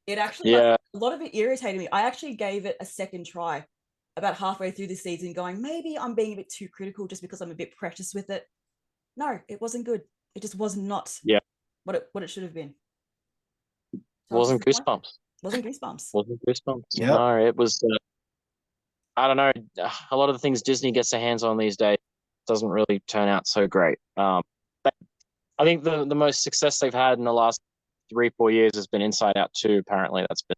It actually, like, a lot of it irritated me. I actually gave it a second try about halfway through the season, going, maybe I'm being a bit too critical just because I'm a bit precious with it. No, it wasn't good. It just was not what it should have been. So Wasn't Goosebumps. Wasn't Goosebumps. Wasn't Goosebumps. Yep. No, it was. I don't know. A lot of the things Disney gets their hands on these days doesn't really turn out so great. But I think the most success they've had in the last 3-4 years has been Inside Out 2. Apparently, that's been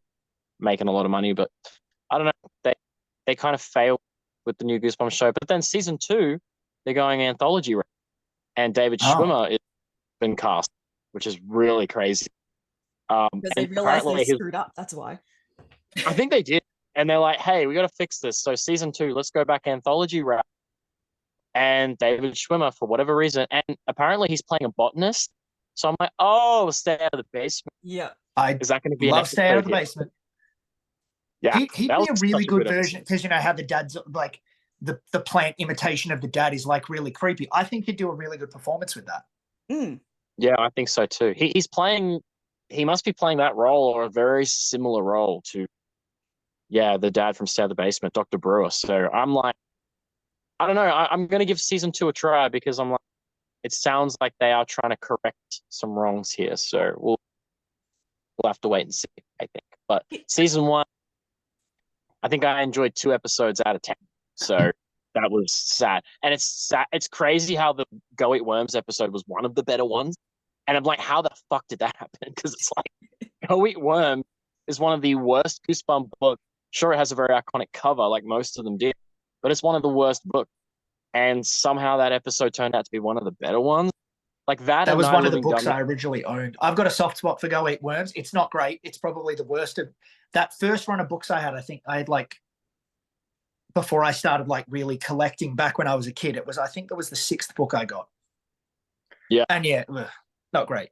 making a lot of money. But I don't know. They kind of failed with the new Goosebumps show. But then season 2, they're going anthology route, and David Schwimmer has been cast, which is really crazy. Because they realized they screwed up. That's why. I think they did. And they're like, hey, we got to fix this. So season 2, let's go back anthology route. And David Schwimmer, for whatever reason, and apparently he's playing a botanist. So I'm like, oh, Stay Out of the Basement. Yeah. Is that going to be love Stay Out of the Basement? Yeah. He'd be a really good version, because you know how the dad's like the plant imitation of the dad is like really creepy. I think he'd do a really good performance with that. Yeah, I think so too. He must be playing that role or a very similar role to the dad from Stay Out of the Basement, Dr. Brewer. So I'm like, I don't know. I'm going to give season 2 a try, because I'm like, it sounds like they are trying to correct some wrongs here. So we'll have to wait and see, I think. But season 1, I think I enjoyed 2 episodes out of 10. So that was sad. And it's sad. It's crazy how the Go Eat Worms episode was one of the better ones. And I'm like, how the fuck did that happen? Because it's like, Go Eat Worm is one of the worst Goosebump books. Sure, it has a very iconic cover, like most of them did, but it's one of the worst books. And somehow that episode turned out to be one of the better ones. Like that was one of the books I originally owned. I've got a soft spot for Go Eat Worms. It's not great. It's probably the worst of that first run of books I had. I think I had like, before I started like really collecting back when I was a kid, I think it was the 6th book I got. Yeah. And not great.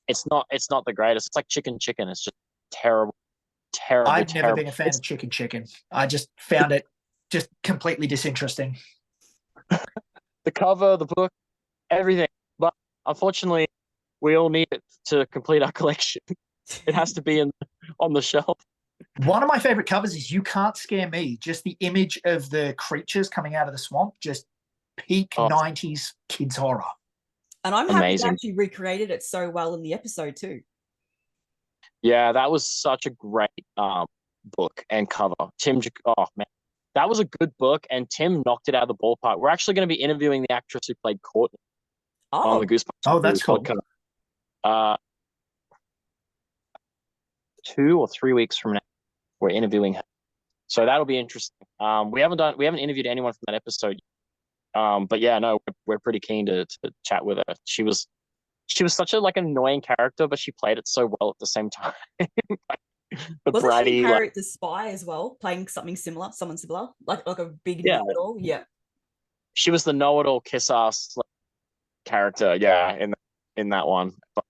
It's not the greatest. It's like Chicken. It's just terrible. I've never been a fan of Chicken. I just found it just completely disinteresting. The cover, the book, everything. But unfortunately, we all need it to complete our collection. It has to be in on the shelf. One of my favorite covers is You Can't Scare Me. Just the image of the creatures coming out of the swamp, just peak 90s kids horror. And I'm happy Amazing. they actually recreated it so well in the episode too. Yeah, that was such a great book and cover. Oh man, that was a good book, and Tim knocked it out of the ballpark. We're actually going to be interviewing the actress who played Courtney on the Goosebumps. Oh, that's cool. Podcast. 2 or 3 weeks from now, we're interviewing her, so that'll be interesting. We haven't interviewed anyone from that episode, but yeah, no, we're pretty keen to chat with her. She was such a like annoying character, but she played it so well at the same time. Wasn't she Harriet the Spy as well, playing someone similar, like a big know-it-all? Yeah. She was the know-it-all kiss-ass character, in that one. But,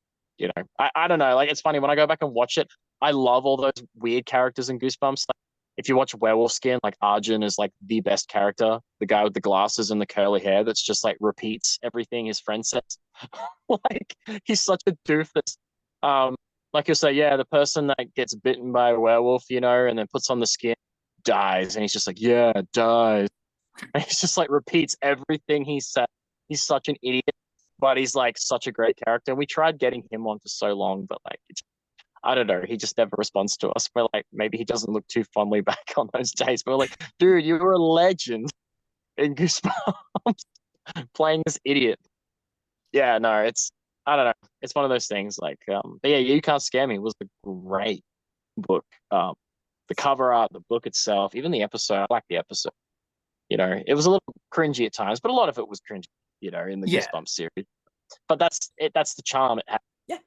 I don't know. Like, it's funny when I go back and watch it. I love all those weird characters in Goosebumps. Like, if you watch Werewolf Skin, like Arjun is like the best character, the guy with the glasses and the curly hair that's just like repeats everything his friend says. Like, he's such a doofus. Like you'll say, yeah, the person that gets bitten by a werewolf, and then puts on the skin, dies. And he's just like, yeah, dies. And he's just like repeats everything he said. He's such an idiot, but he's like such a great character. And we tried getting him on for so long, but like, I don't know. He just never responds to us. We're like, maybe he doesn't look too fondly back on those days. But we're like, dude, you were a legend in Goosebumps playing this idiot. Yeah, no, I don't know. It's one of those things. Like, but yeah, You Can't Scare Me was a great book. The cover art, the book itself, even the episode. I like the episode. It was a little cringy at times, but a lot of it was cringy. In the Goosebumps series. But that's it. That's the charm it had. Yeah.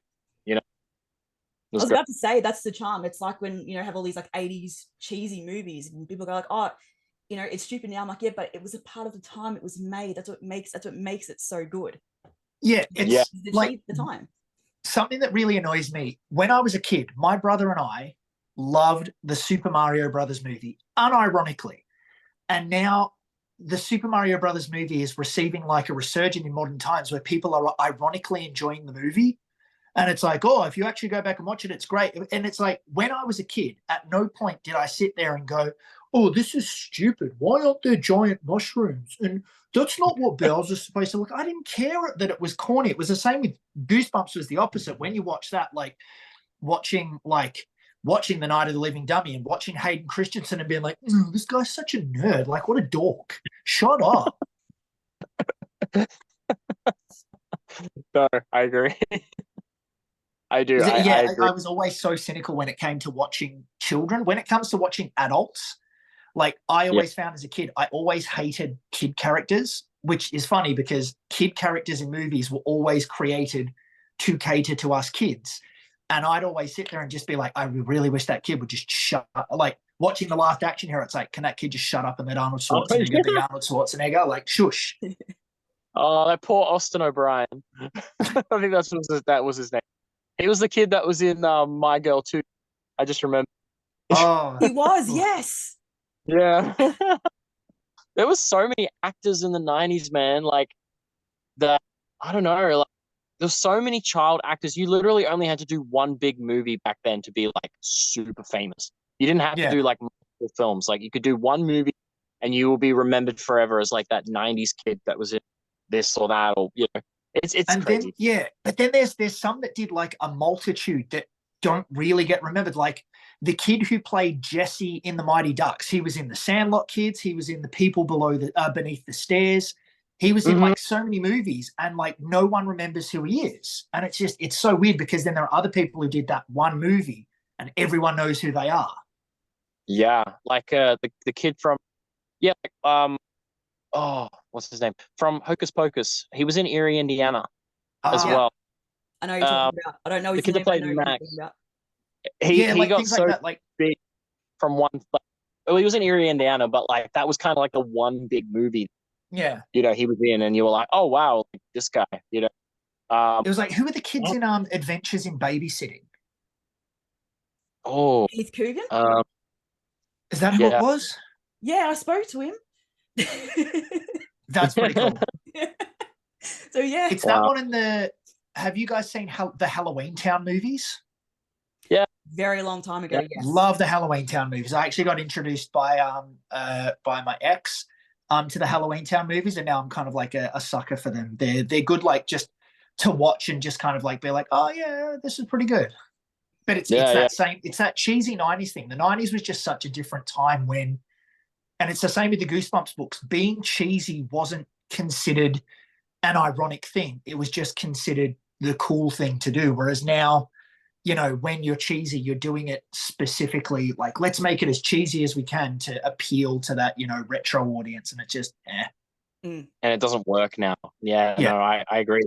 I was about to say that's the charm. It's like when have all these like 80s cheesy movies and people go like, oh, it's stupid now. I'm like, yeah, but it was a part of the time it was made. That's what makes it so good. Yeah, it's like the time. Something that really annoys me, when I was a kid, my brother and I loved the Super Mario Brothers movie, unironically. And now the Super Mario Brothers movie is receiving like a resurgence in modern times where people are ironically enjoying the movie. And it's like, oh, if you actually go back and watch it, it's great. And it's like, when I was a kid, at no point did I sit there and go, oh, this is stupid. Why aren't there giant mushrooms? And that's not what bells are supposed to look. I didn't care that it was corny. It was the same with Goosebumps. Was the opposite. When you watch that, like watching The Night of the Living Dummy and watching Hayden Christensen and being like, this guy's such a nerd. Like, what a dork. Shut up. No, I agree. I do. I was always so cynical when it came to watching children. When it comes to watching adults, like I always found as a kid, I always hated kid characters, which is funny because kid characters in movies were always created to cater to us kids. And I'd always sit there and just be like, I really wish that kid would just shut up. Like watching The Last Action Hero, it's like, can that kid just shut up and let Arnold Schwarzenegger be Arnold Schwarzenegger? Like, shush. Oh, that poor Austin O'Brien. I think that was his name. He was the kid that was in My Girl 2. I just remember. Oh, he was, yes. Yeah. There was so many actors in the 90s, man. Like that, I don't know. Like there's so many child actors. You literally only had to do one big movie back then to be like super famous. You didn't have to do like multiple films. Like you could do one movie and you will be remembered forever as like that 90s kid that was in this or that, or it's and crazy. Then but then there's some that did like a multitude that don't really get remembered. Like the kid who played Jesse in The Mighty Ducks, he was in the Sandlot Kids, he was in The People Beneath the Stairs, he was in like so many movies, and like no one remembers who he is. And it's so weird because then there are other people who did that one movie and everyone knows who they are. Yeah, like the kid from what's his name? From Hocus Pocus. He was in Erie, Indiana as well. I know you're talking about. I don't know his name. The kid that played Max. He got things so like that, like big from one. Well, he was in Erie, Indiana, but like that was kind of like the one big movie. Yeah. He was in, and you were like, oh wow, like, this guy. It was like, who are the kids in Adventures in Babysitting? Oh, Keith Coogan. Is that who it was? Yeah, I spoke to him. That's pretty cool. So it's that one in the. Have you guys seen the Halloween Town movies? Yeah, Very long time ago, yes. Love the Halloween Town movies. I actually got introduced by my ex to the Halloween Town movies, and now I'm kind of like a sucker for them. They're good, like just to watch and just kind of like be like, oh yeah, this is pretty good. But it's that cheesy 90s thing. The 90s was just such a different time when, and it's the same with the Goosebumps books. Being cheesy wasn't considered an ironic thing. It was just considered the cool thing to do. Whereas now, you know, when you're cheesy, you're doing it specifically like, let's make it as cheesy as we can to appeal to that, you know, retro audience. And it just, And it doesn't work now. No, I agree.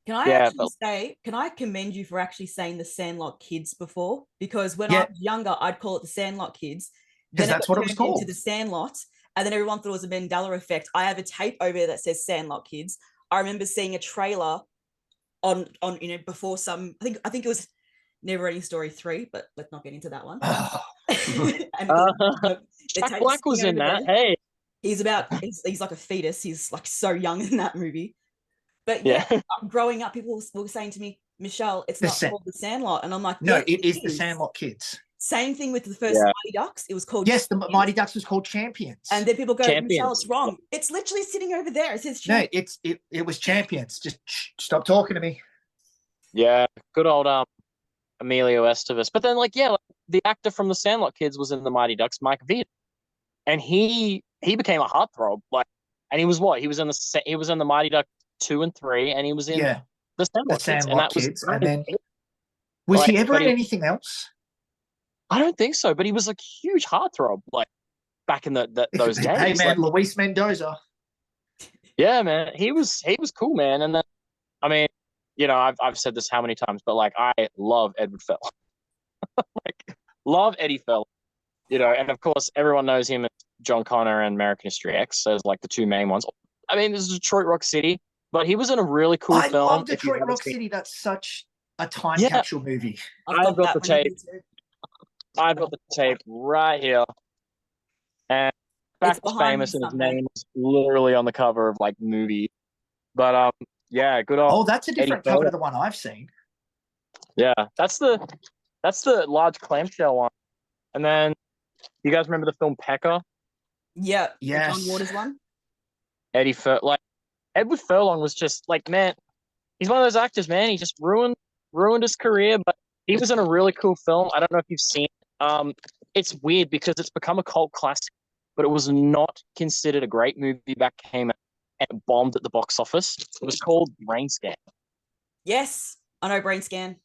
Can I commend you for actually saying the Sandlot Kids before? Because when I was younger, I'd call it the Sandlot Kids. Because that's what it was called. Into the Sandlot, and then everyone thought it was a Mandela effect. I have a tape over there that says Sandlot Kids. I remember seeing a trailer on you know, before some, I think it was Neverending Story 3, but let's not get into that one. Jack Black was in that. Hey, he's like a fetus. He's like so young in that movie. But growing up, people were saying to me, Michelle, it's not called the Sandlot, and I'm like, no, it is the Sandlot Kids. Same thing with the first Mighty Ducks. It was called the Mighty Ducks was called Champions. And then people go, Michelle, it's wrong. It's literally sitting over there. It says Champions. No, it was Champions. Just stop talking to me. Yeah, good old Emilio Estevez. But then, the actor from the Sandlot Kids was in the Mighty Ducks, Mike Viet, and he became a heartthrob. And he was what? He was in the Mighty Ducks 2 and 3, and he was in the Sandlot Kids. And then was he ever in anything else? I don't think so, but he was a huge heartthrob, back in those days. Hey man, Luis Mendoza. Yeah, man, he was cool, man. And then, I mean, you know, I've said this how many times, but I love Edward Fell. Love Eddie Fell. You know, and of course everyone knows him as John Connor and American History X as the two main ones. I mean, this is Detroit Rock City, but he was in a really cool film. I love Detroit Rock City. That's such a time capsule movie. I've got the tape. I've got the tape right here. And fact is famous, and his name is literally on the cover of movie. But good old. Oh, that's a different cover to the one I've seen. Yeah, that's the large clamshell one. And then, you guys remember the film Pecker? Yeah, yes. John Waters one. Edward Furlong was just man, he's one of those actors, man. He just ruined his career, but he was in a really cool film. I don't know if you've seen it. It's weird because it's become a cult classic, but it was not considered a great movie back came out, and it bombed at the box office. It was called Brain Scan. Yes, I know Brain Scan.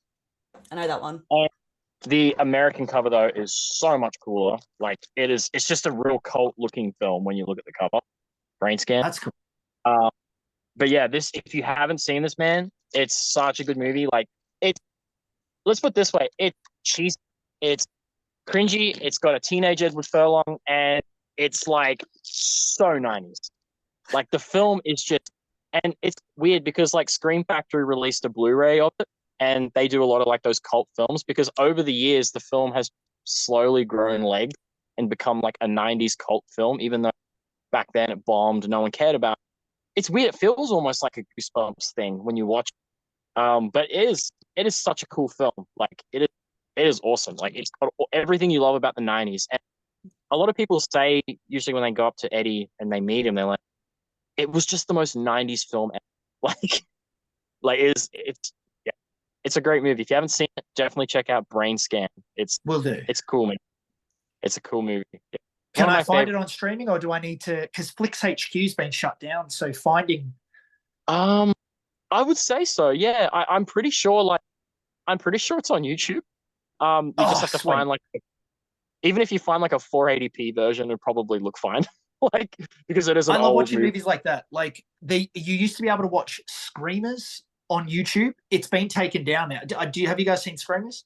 I know that one. And the American cover though is so much cooler. It's just a real cult looking film when you look at the cover. Brain Scan. That's cool. But yeah, if you haven't seen this, man, it's such a good movie. Let's put it this way, it's cheesy, it's cringy, it's got a teenage Edward Furlong, and it's so 90s. The film is just, and it's weird because Scream Factory released a Blu-ray of it, and they do a lot of those cult films because over the years the film has slowly grown legs and become a 90s cult film, even though back then it bombed, no one cared about it. It's weird, it feels almost like a Goosebumps thing when you watch it. But it is such a cool film. It is awesome. It's got everything you love about the 90s. And a lot of people say, usually when they go up to Eddie and they meet him, they're like, it was just the most 90s film ever. It's a great movie. If you haven't seen it, definitely check out Brain Scan. Will do. It's cool, man. It's a cool movie. Yeah. Can I find it on streaming, or do I need to? Because Flix HQ's been shut down, so finding. I would say so. Yeah, I'm pretty sure. I'm pretty sure it's on YouTube. You just have to find even if you find a 480p version, it'd probably look fine. Because it is. I love watching movies like that. You used to be able to watch Screamers on YouTube. It's been taken down now. Have you guys seen Screamers?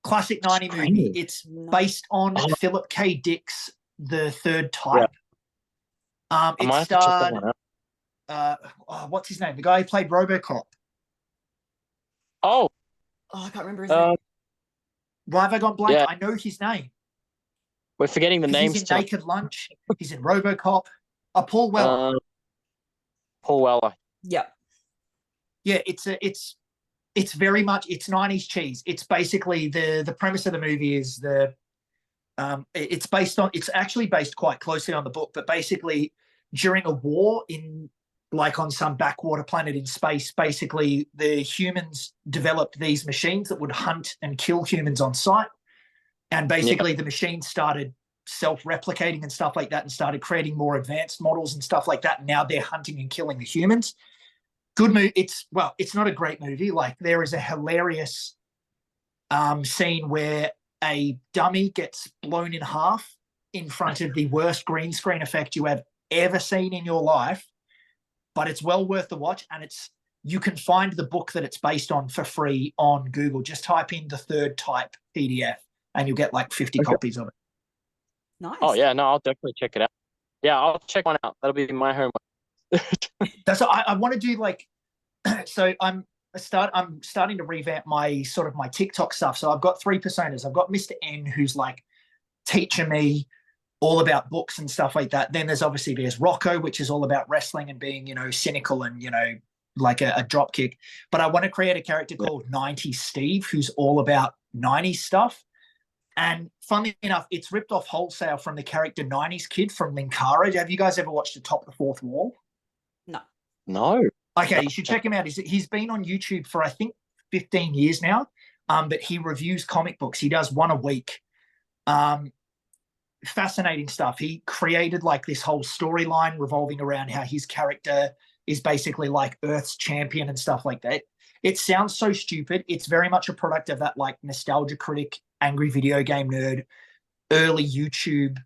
Classic 90 movie. It's based on Philip K. Dick's The Third Type. It starred. What's his name? The guy who played RoboCop. I can't remember his name. Why have I gone blank? Yeah. I know his name. We're forgetting the names. He's in Naked Lunch. He's in RoboCop. Paul Weller. Paul Weller. Yep. Yeah, it's it's very much, it's 90s cheese. It's basically the premise of the movie is it's actually based quite closely on the book, but basically during a war on some backwater planet in space, basically the humans developed these machines that would hunt and kill humans on sight. And basically the machines started self-replicating and stuff like that and started creating more advanced models and stuff like that. And now they're hunting and killing the humans. Good movie. It's not a great movie. Like, there is a hilarious scene where a dummy gets blown in half in front of the worst green screen effect you have ever seen in your life. But it's well worth the watch, and you can find the book that it's based on for free on Google. Just type in the Third Type PDF, and you'll get like 50 copies of it. Nice. Oh yeah, no, I'll definitely check it out. Yeah, I'll check one out. That'll be my homework. That's what I want to do. Like, so I'm starting to revamp my TikTok stuff. So I've got 3 personas. I've got Mr. N, who's like teaching me all about books and stuff like that. Then there's Rocco, which is all about wrestling and being, cynical and, like a drop kick. But I want to create a character called 90s Steve, who's all about 90s stuff. And funnily enough, it's ripped off wholesale from the character 90s Kid from Linkara. Have you guys ever watched Atop the Fourth Wall? No. Okay, you should check him out. He's been on YouTube for, I think, 15 years now. But he reviews comic books. He does one a week. Fascinating stuff. He created like this whole storyline revolving around how his character is basically like Earth's champion and stuff like that. It sounds so stupid. It's very much a product of that like nostalgia critic, angry video game nerd, early YouTube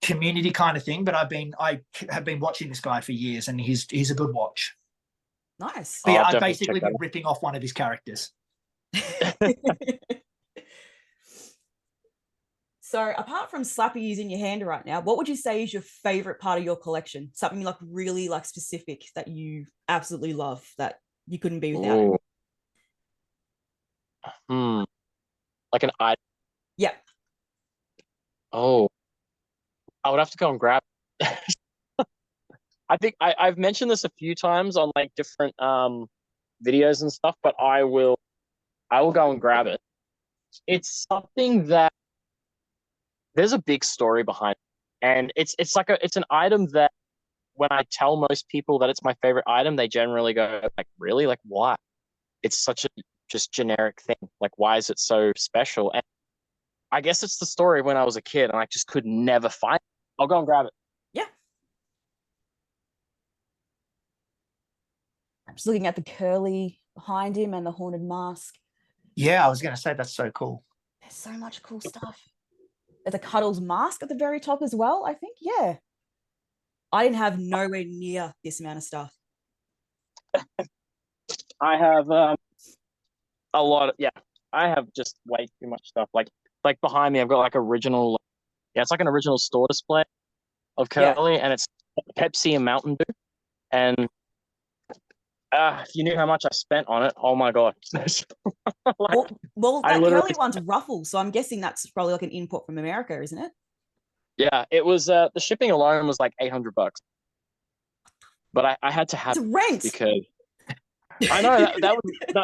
community kind of thing. But I have been watching this guy for years, and he's a good watch. Nice. But yeah, I've basically been ripping off one of his characters. So apart from Slappy in your hand right now, what would you say is your favorite part of your collection? Something like really like specific that you absolutely love that you couldn't be without it? Like an item? Yeah. Oh, I would have to go and grab it. I think I've mentioned this a few times on like different videos and stuff, but I will go and grab it. It's something that there's a big story behind it. And it's an item that when I tell most people that it's my favorite item, they generally go like, really? Like, why? It's such a just generic thing. Like, why is it so special? And I guess it's the story when I was a kid and I just could never find it. I'll go and grab it. Yeah. I'm just looking at the curly behind him and the haunted mask. Yeah, I was going to say that's so cool. There's so much cool stuff. There's a Cuddles mask at the very top as well, I think. Yeah. I didn't have nowhere near this amount of stuff. I have a lot of, I have just way too much stuff. Like behind me, I've got like original, it's like an original store display of Curly, and it's Pepsi and Mountain Dew. And if you knew how much I spent on it, oh my God. well, that Curly one's Ruffles, so I'm guessing that's probably like an import from America, isn't it? Yeah, it was, the shipping alone was like $800. But I had to have it's Rant. Because I know that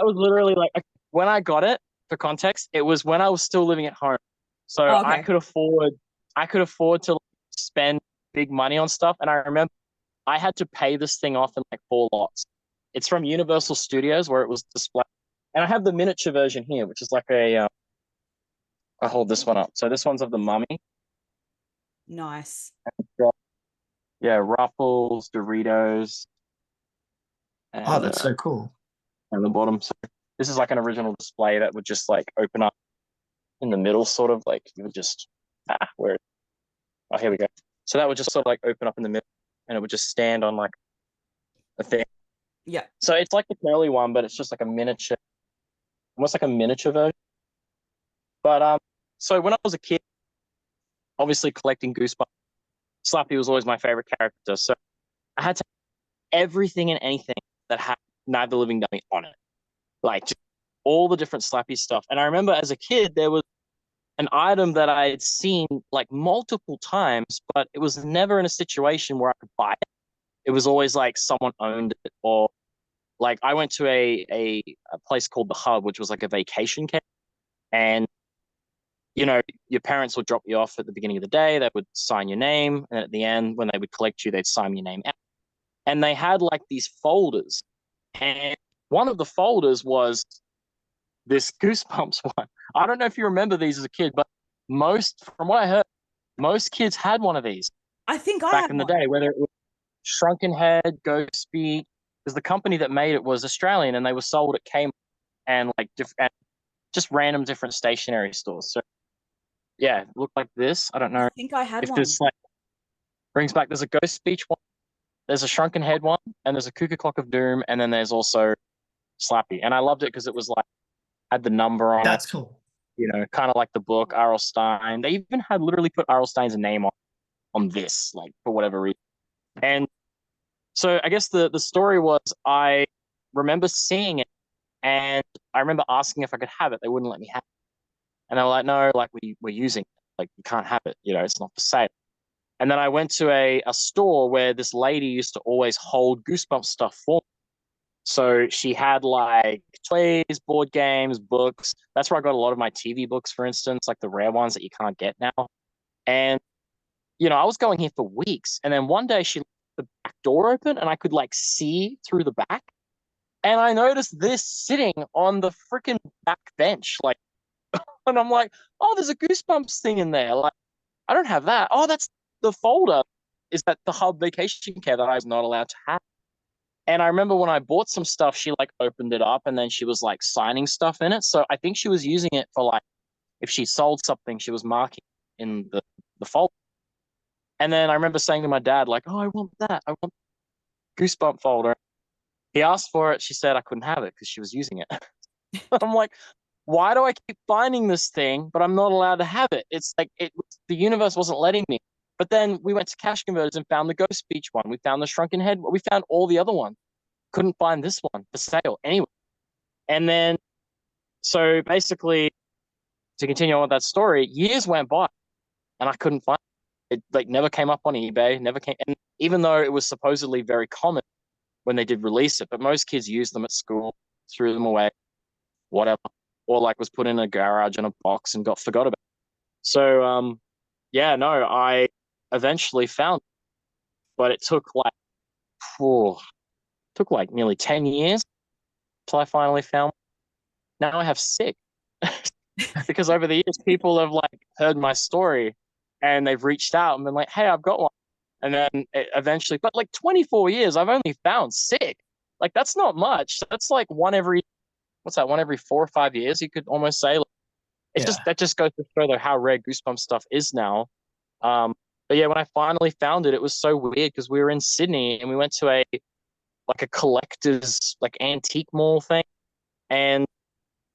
was literally like, when I got it, for context, it was when I was still living at home. So I could afford to spend big money on stuff. And I remember I had to pay this thing off in like 4 lots. It's from Universal Studios where it was displayed. And I have the miniature version here, which is like I hold this one up. So this one's of the Mummy. Nice. Yeah, Ruffles, Doritos. And, that's so cool. On the bottom. So this is like an original display that would just like open up in the middle, sort of like you would just here we go. So that would just sort of like open up in the middle, and it would just stand on like a thing. Yeah. So it's like the Curly one, but it's just like a miniature, almost like a miniature version. But so when I was a kid, obviously collecting Goosebumps, Slappy was always my favorite character. So I had to have everything and anything that had Night the Living Dummy on it, like just all the different Slappy stuff. And I remember as a kid, there was an item that I had seen like multiple times, but it was never in a situation where I could buy it. It was always like someone owned it, or Like I went to a place called the Hub, which was like a vacation camp, and your parents would drop you off at the beginning of the day. They would sign your name, and at the end, when they would collect you, they'd sign your name out. And they had like these folders, and one of the folders was this Goosebumps one. I don't know if you remember these as a kid, but from what I heard, most kids had one of these I think I back had in the one. day, whether it was Shrunken Head, Ghost Speed, because the company that made it was Australian, and they were sold at Kmart and like and just random different stationery stores. So yeah, it looked like this. I don't I know think I had if one. this like brings back. There's a Ghost Speech one, there's a Shrunken Head one, and there's a Cuckoo Clock of Doom, and then there's also Slappy. And I loved it because it was like had the number on That's it, cool. kind of like the book, R.L. Stein. They even had literally put R.L. Stein's name on this, like for whatever reason. And so I guess the story was I remember seeing it, and I remember asking if I could have it. They wouldn't let me have it. And they were like, no, like we're using it. Like you can't have it, it's not for sale. And then I went to a store where this lady used to always hold Goosebumps stuff for me. So she had like toys, board games, books. That's where I got a lot of my TV books, for instance, like the rare ones that you can't get now. And, I was going here for weeks. And then one day she left the back door open and I could like see through the back. And I noticed this sitting on the freaking back bench. Like, and I'm like, oh, there's a Goosebumps thing in there. Like, I don't have that. Oh, that's the folder. Is that the Hub vacation care that I was not allowed to have? And I remember when I bought some stuff, she like opened it up and then she was like signing stuff in it. So I think she was using it for like, if she sold something, she was marking in the folder. And then I remember saying to my dad, like, oh, I want that. I want Goosebump folder. He asked for it. She said I couldn't have it because she was using it. I'm like, why do I keep finding this thing, but I'm not allowed to have it? It's like the universe wasn't letting me. But then we went to Cash Converters and found the Ghost Speech one. We found the Shrunken Head. We found all the other ones. Couldn't find this one for sale anyway. And then, so basically, to continue on with that story, years went by and I couldn't find it. It like never came up on eBay, never came. And even though it was supposedly very common when they did release it, but most kids used them at school, threw them away, whatever, or like was put in a garage in a box and forgot about it. So, yeah, no, I eventually found it, but it took like nearly 10 years till I finally found it. Now I have six because over the years people have like heard my story and they've reached out and been like, hey, I've got one. And then eventually, but like 24 years, I've only found six. Like that's not much. That's like one every 4 or 5 years, you could almost say. That just goes to show how rare Goosebumps stuff is now. But yeah, when I finally found it, it was so weird because we were in Sydney and we went to a collector's like antique mall thing, and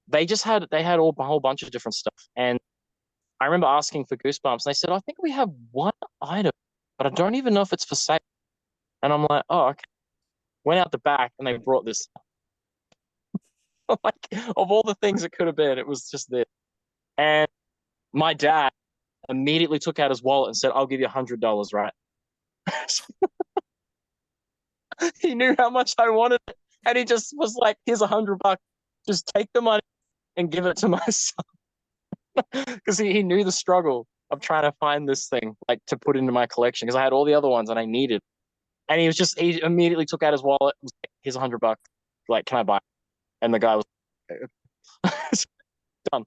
they had a whole bunch of different stuff. And I remember asking for Goosebumps, and they said, I think we have one item, but I don't even know if it's for sale. And I'm like, oh, okay. Went out the back and they brought this. Like of all the things it could have been, it was just this. And my dad immediately took out his wallet and said, I'll give you $100, right? He knew how much I wanted it. And he just was like, here's $100. Just take the money and give it to my son. Because he knew the struggle of trying to find this thing, like to put into my collection, because I had all the other ones and I needed. And he immediately took out his wallet and was like, here's $100. Like, can I buy it? And the guy was done.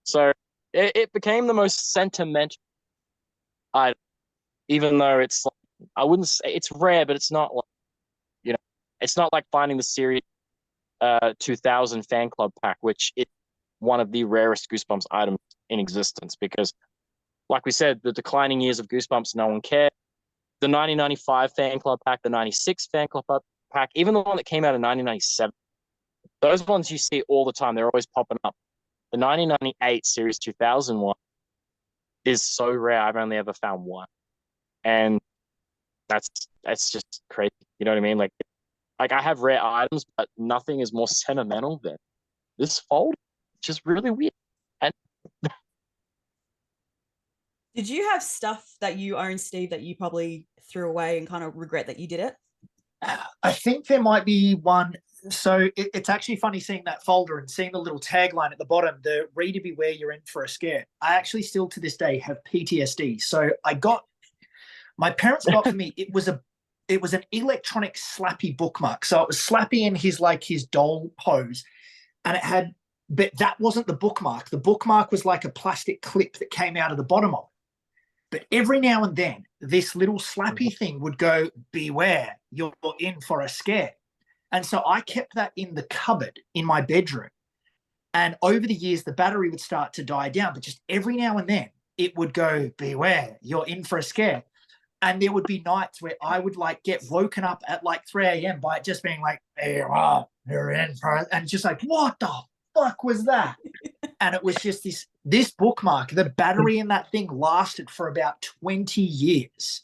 So it became the most sentimental item, even though it's like, I wouldn't say it's rare, but it's not like, it's not like finding the series 2000 fan club pack, which is one of the rarest Goosebumps items in existence, because like we said, the declining years of Goosebumps, no one cared. The 1995 fan club pack, the 96 fan club pack, even the one that came out in 1997, those ones you see all the time. They're always popping up. The 1998 series 2001 is so rare. I've only ever found one. And that's just crazy. You know what I mean? Like I have rare items, but nothing is more sentimental than this fold. It's just really weird. And did you have stuff that you own, Steve, that you probably threw away and kind of regret that you did it? I think there might be one. So it's actually funny seeing that folder and seeing the little tagline at the bottom, the reader beware, you're in for a scare. I actually still to this day have PTSD. So my parents got for me, it was an electronic Slappy bookmark. So it was Slappy in his doll pose, and but that wasn't the bookmark. The bookmark was like a plastic clip that came out of the bottom of it. But every now and then, this little Slappy thing would go, beware, you're in for a scare. And so I kept that in the cupboard in my bedroom. And over the years, the battery would start to die down, but just every now and then it would go, beware, you're in for a scare. And there would be nights where I would get woken up at 3 a.m. by it just being like, hey, you're in for it. And just what the fuck was that? And it was just this bookmark, the battery in that thing lasted for about 20 years.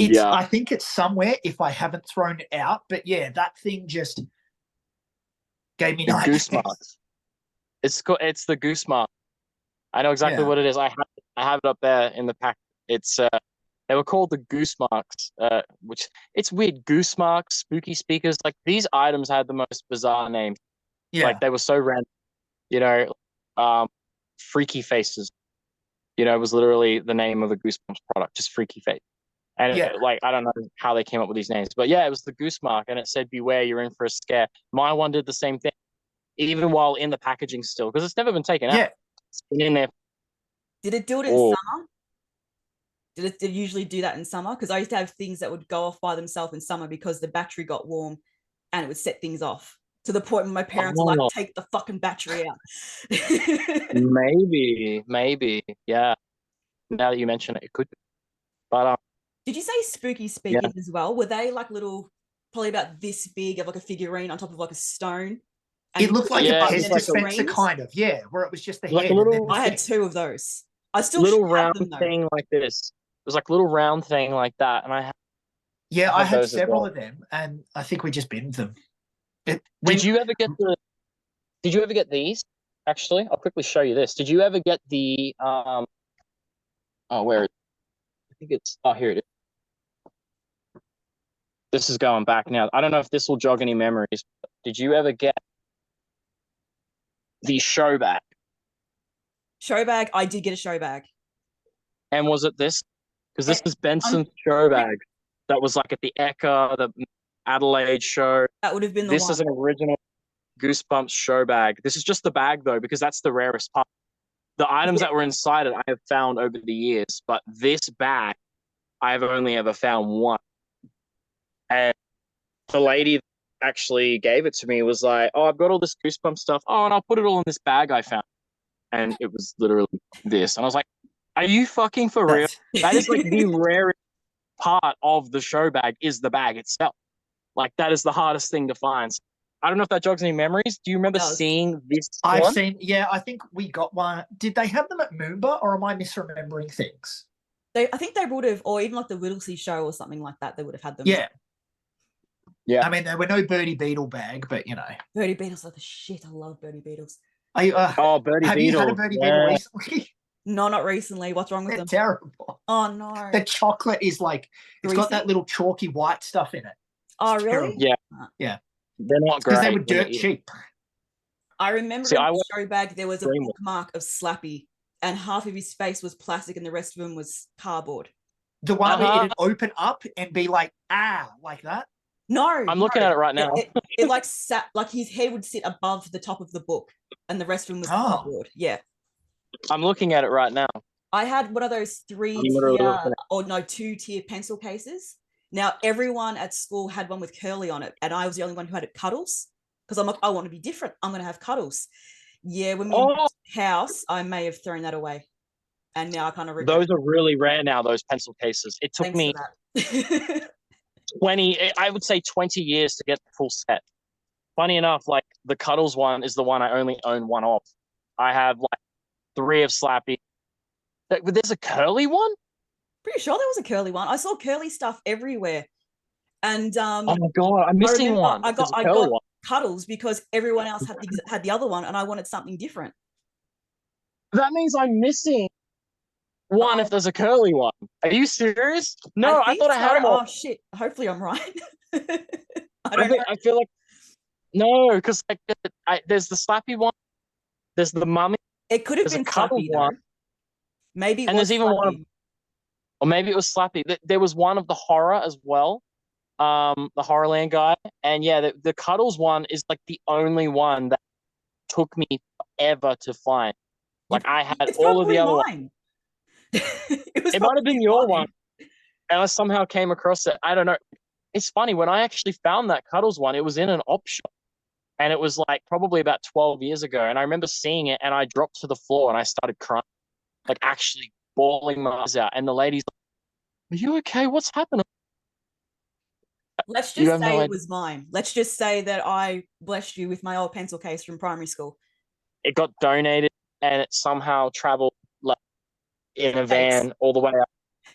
I think it's somewhere if I haven't thrown it out, but yeah, that thing just gave me goose marks. It's the goose mark. I know exactly what it is. I have it up there in the pack. It's they were called the goose marks, which it's weird. Goose marks, spooky speakers, these items had the most bizarre names. Yeah, they were so random. Freaky faces. It was literally the name of the Goosebumps product, just freaky face. And I don't know how they came up with these names, but yeah, it was the goose mark, and it said, beware, you're in for a scare. My one did the same thing, even while in the packaging still, because it's never been taken out. It's been in there. Did it do it in summer? Did it usually do that in summer? Because I used to have things that would go off by themselves in summer because the battery got warm and it would set things off to the point where my parents were like, take the fucking battery out. Maybe. Yeah. Now that you mention it, it could be. But did you say spooky speakers as well? Were they little, probably about this big, of a figurine on top of a stone? It looked like a pen dispenser kind of, where it was just the head. I had 2 of those. I still little round thing like this. It was a little round thing like that, and I had several of them, and I think we just binned them. Did you ever get these? Actually, I'll quickly show you this. Did you ever get the where is it? I think it's here it is. This is going back now. I don't know if this will jog any memories. But did you ever get the show bag? Show bag? I did get a show bag. And was it this? Because this is Benson's show bag. That was at the Eka, the Adelaide show. That would have been This is an original Goosebumps show bag. This is just the bag, though, because that's the rarest part. The items that were inside it, I have found over the years. But this bag, I have only ever found one. And the lady that actually gave it to me was like, oh, I've got all this Goosebumps stuff. Oh, and I'll put it all in this bag I found. And it was literally this. And I was like, are you fucking for real? That is the rarest part of the show bag is the bag itself. That is the hardest thing to find. So, I don't know if that jogs any memories. Do you remember seeing this I've one? seen, I think we got one. Did they have them at Moomba, or am I misremembering things? I think they would have, or even the Whittlesey show or something like that, they would have had them. Yeah. I mean, there were no Birdie Beetle bag, but Birdie Beetles are the shit. I love Birdie Beetles. Birdie Beetle. Have you had a Birdie Beetle recently? No, not recently. What's wrong with them? Terrible. Oh no. The chocolate is it's got that little chalky white stuff in it. Oh, really? Terrible. Yeah. They're not great. Because they were dirt cheap. I remember in the show bag there was a bookmark of Slappy, and half of his face was plastic and the rest of him was cardboard. The one where it'd open up and be like that? No. I'm looking at it right now. It sat, his head would sit above the top of the book and the rest of him was cardboard. Yeah. I'm looking at it right now. I had one of those 2-tier pencil cases. Now, everyone at school had one with curly on it, and I was the only one who had it cuddles, because I'm like, I want to be different. I'm going to have cuddles. Yeah, when we moved to the house, I may have thrown that away, and now I kind of regret Those are really rare now, those pencil cases. It took me 20 years to get the full set. Funny enough, the Cuddles one is the one I only own one of. I have 3 of Slappy. But there's a curly one? Pretty sure there was a curly one. I saw curly stuff everywhere. And oh my god, I'm missing one. I got Cuddles because everyone else had the other one, and I wanted something different. That means I'm missing one if there's a curly one. Are you serious? No, I thought I had them all. Oh shit! Hopefully I'm right. I feel like No, because like there's the Slappy one, there's the Mummy, It could have there's a been Cuddles Slappy one, though. Maybe it and there's was even one of, Slappy. or maybe it was Slappy. There was one of the horror as well, the Horrorland guy, and yeah, the Cuddles one is like the only one that took me forever to find. Like I had It's all of the probably other ones. mine. It was It might have been probably your one, mine. and I somehow came across it. I don't know. It's funny when I actually found that Cuddles one. It was in an op shop, and it was like probably about 12 years ago. And I remember seeing it, and I dropped to the floor, and I started crying, like actually bawling my eyes out. And the lady's like, "Are you okay? What's happening?" Let's You just have no say it idea. was mine. Let's just say that I blessed you with my old pencil case from primary school. It got donated, and it somehow traveled like in a Thanks. van all the way up.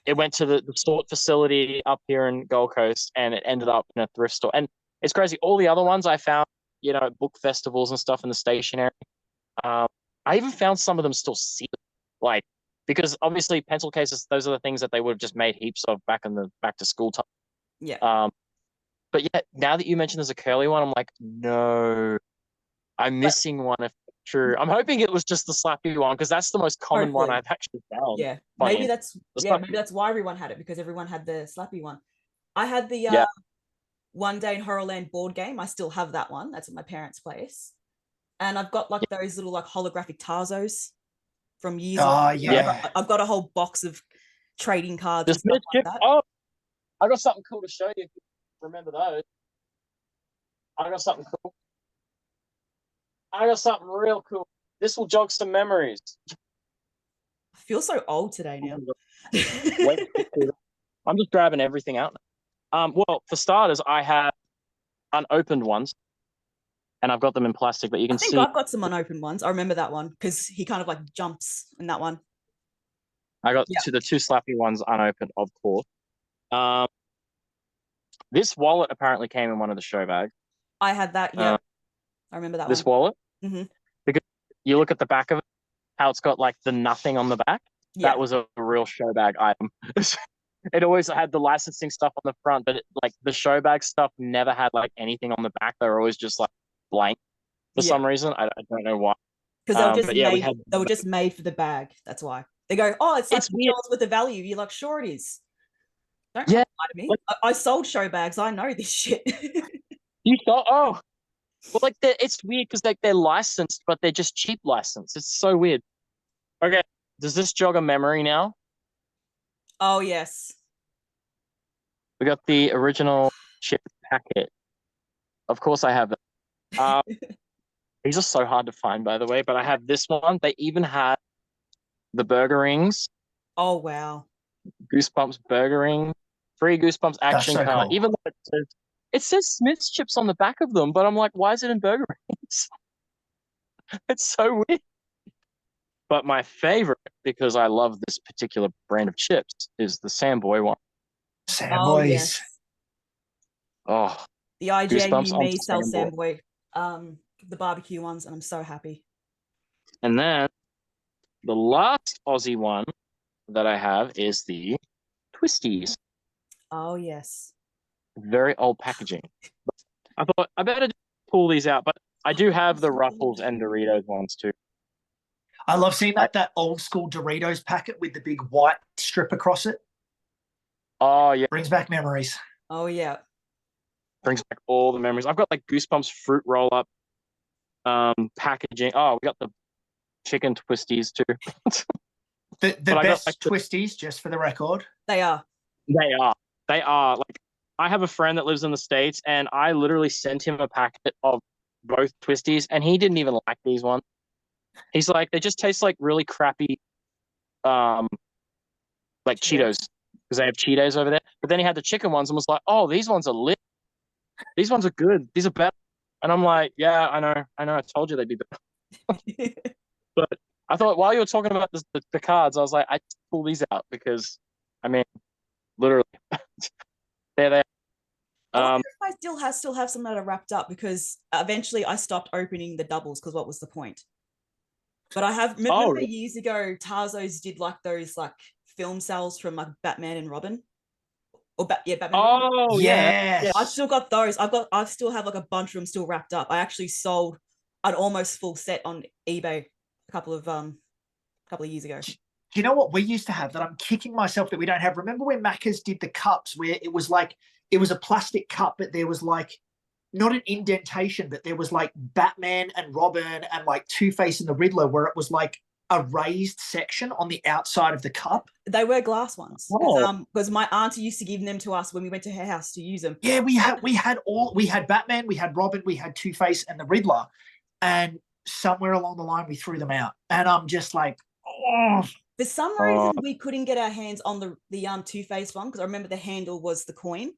It went to the sort facility up here in Gold Coast, and it ended up in a thrift store. And it's crazy. All the other ones I found, at book festivals and stuff in the stationery. Um, I even found some of them still sealed, like because obviously pencil cases, those are the things that they would have just made heaps of back in the back to school time. Yeah. But yeah, now that you mentioned there's a curly one, I'm like, no, I'm But missing one. If true, I'm hoping it was just the slappy one because that's the most common one hopefully. I've actually found. Yeah. Funny, the Maybe slappy. that's why everyone had it, because everyone had the Slappy one. I had the Yeah, One Day in Horrorland board game. I still have that one. That's at my parents' place. And I've got like those little like holographic Tarzos from years ago. Oh yeah. yeah. I've got a whole box of trading cards The and stuff Smith like chip. that. Oh, I got something cool to show you. If you remember those? I got something cool. I got something real cool. This will jog some memories. I feel so old today now. Wait, I'm just grabbing everything out. Well, for starters, I have unopened ones, and I've got them in plastic. But you I can think see, I've got some unopened ones. I remember that one because he kind of like jumps in that one. I got Yeah. the two slappy ones unopened, of course. Um, this wallet apparently came in one of the show bags. I had that. Uh, Yep. I remember that this one. wallet, Mm-hmm. because you look at the back of it, how it's got like the nothing on the back. Yeah. That was a real show bag item. It always had the licensing stuff on the front, but like the show bag stuff never had like anything on the back. They were always just like blank for Yeah. some reason. I don't know why. Because they were just But yeah, we made. had. They were just made for the bag. That's why they go. Oh, it's like It's weird. $2 worth of value. You're like, sure it is. Don't come Yeah, lie to me. like I sold show bags. I know this shit. you thought. Oh, well, like it's weird because like they're licensed, but they're just cheap license. It's so weird. Okay, does this jog a memory now? Oh yes. We got the original chip packet. Of course, I have that. Um, these are so hard to find, by the way, but I have this one. They even had the burger rings, Oh wow. Goosebumps burger ring, free Goosebumps That's action so card. cool. Even though it says Smith's chips on the back of them, but I'm like, why is it in burger rings? It's so weird. But my favorite, because I love this particular brand of chips, is the Samboy one. Sam Oh boys. yes. Oh, The IGA Goosebumps on Me sell Samboy. Samboy, the barbecue ones, and I'm so happy. And then the last Aussie one that I have is the Twisties. Oh yes. Very old packaging. I thought I better pull these out, but I do have the Ruffles and Doritos ones too. I love seeing that old school Doritos packet with the big white strip across it. Oh yeah, Brings back memories. Oh yeah. brings back all the memories. I've got like Goosebumps fruit roll up packaging. Oh, we got the chicken twisties too. The But I got best like twisties, just for the record. They are. they are like I have a friend that lives in the States and I literally sent him a packet of both twisties and he didn't even like these ones. He's like, they just taste like really crappy um like Cheetos because they have Cheetos over there. But then he had the chicken ones and was like, oh, these ones are lit. These ones are good. These are better. And I'm like, yeah, I know. I told you they'd be better. But I thought while you were talking about the cards, I was like, I just pull these out because, I mean, literally, there they I are. wonder if I still have some that are wrapped up, because eventually I stopped opening the doubles because what was the point? But I have remember Oh, years ago, Tarzo's did like those like film sales from like Batman and Robin. Or Batman. Oh yeah. Yes. I've still got those. I still have like a bunch of them still wrapped up. I actually sold an almost full set on eBay a couple of years ago. You know what we used to have that I'm kicking myself that we don't have? Remember when Macca's did the cups where it was a plastic cup, but there was like not an indentation, but there was like Batman and Robin and like Two-Face and the Riddler, where it was like a raised section on the outside of the cup. They were glass ones. Oh. Because my auntie used to give them to us when we went to her house to use them. Yeah, we had Batman, we had Robin, we had Two-Face and the Riddler, and somewhere along the line we threw them out. And I'm just like, oh. For some reason, we couldn't get our hands on the Two-Face one because I remember the handle was the coin.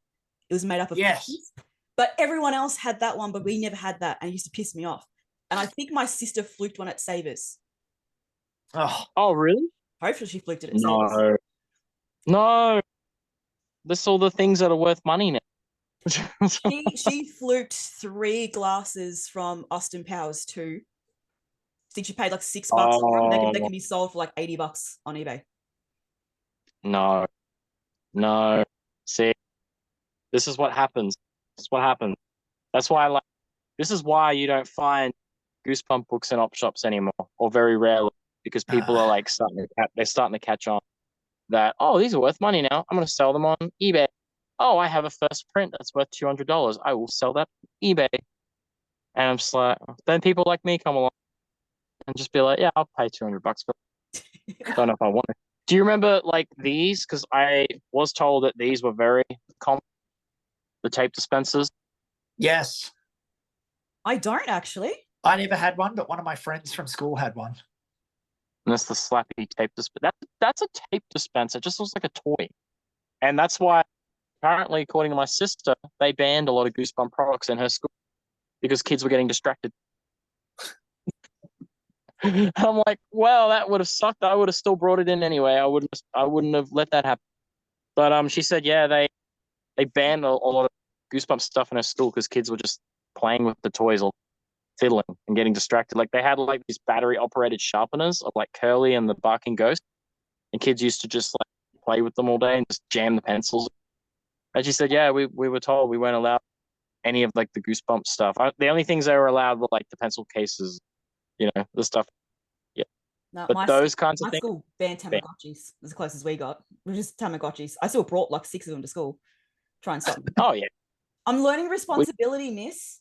It was made up of pieces. But everyone else had that one, but we never had that, and it used to piss me off. And I think my sister fluked one at Savers. Oh, really? Hopefully she fluked it at Savers. No. This are all the things that are worth money now. She fluked 3 glasses from Austin Powers 2. I think she paid like $6 for them. They can be sold for like $80 on eBay. No. See, this is what happens. That's what happened. That's why this is why you don't find Goosebump books in op shops anymore, or very rarely, because people are like starting to catch on that, oh, these are worth money now. I'm going to sell them on eBay. Oh, I have a first print that's worth $200. I will sell that on eBay. And I'm just like, then people like me come along and just be like, yeah, I'll pay $200 for it. Don't know if I want it. Do you remember like these? Because I was told that these were very common. The tape dispensers. Yes. I don't actually. I never had one, but one of my friends from school had one. And that's the slappy tape dispenser. That's a tape dispenser. It just looks like a toy. And that's why, apparently, according to my sister, they banned a lot of Goosebump products in her school because kids were getting distracted. I'm like, well, that would have sucked. I would have still brought it in anyway. I wouldn't have let that happen. But she said, yeah, they banned a lot of Goosebump stuff in her school because kids were just playing with the toys or fiddling and getting distracted. Like they had like these battery operated sharpeners of like Curly and the Barking Ghost, and kids used to just like play with them all day and just jam the pencils. And she said, yeah, we were told we weren't allowed any of like the Goosebump stuff. The only things they were allowed were like the pencil cases, the stuff. Yeah. No, but those kinds of my things. My school banned Tamagotchis as close as we got. It was just Tamagotchis. I still brought like 6 of them to school. Try and stop them. Oh yeah. I'm learning responsibility, miss.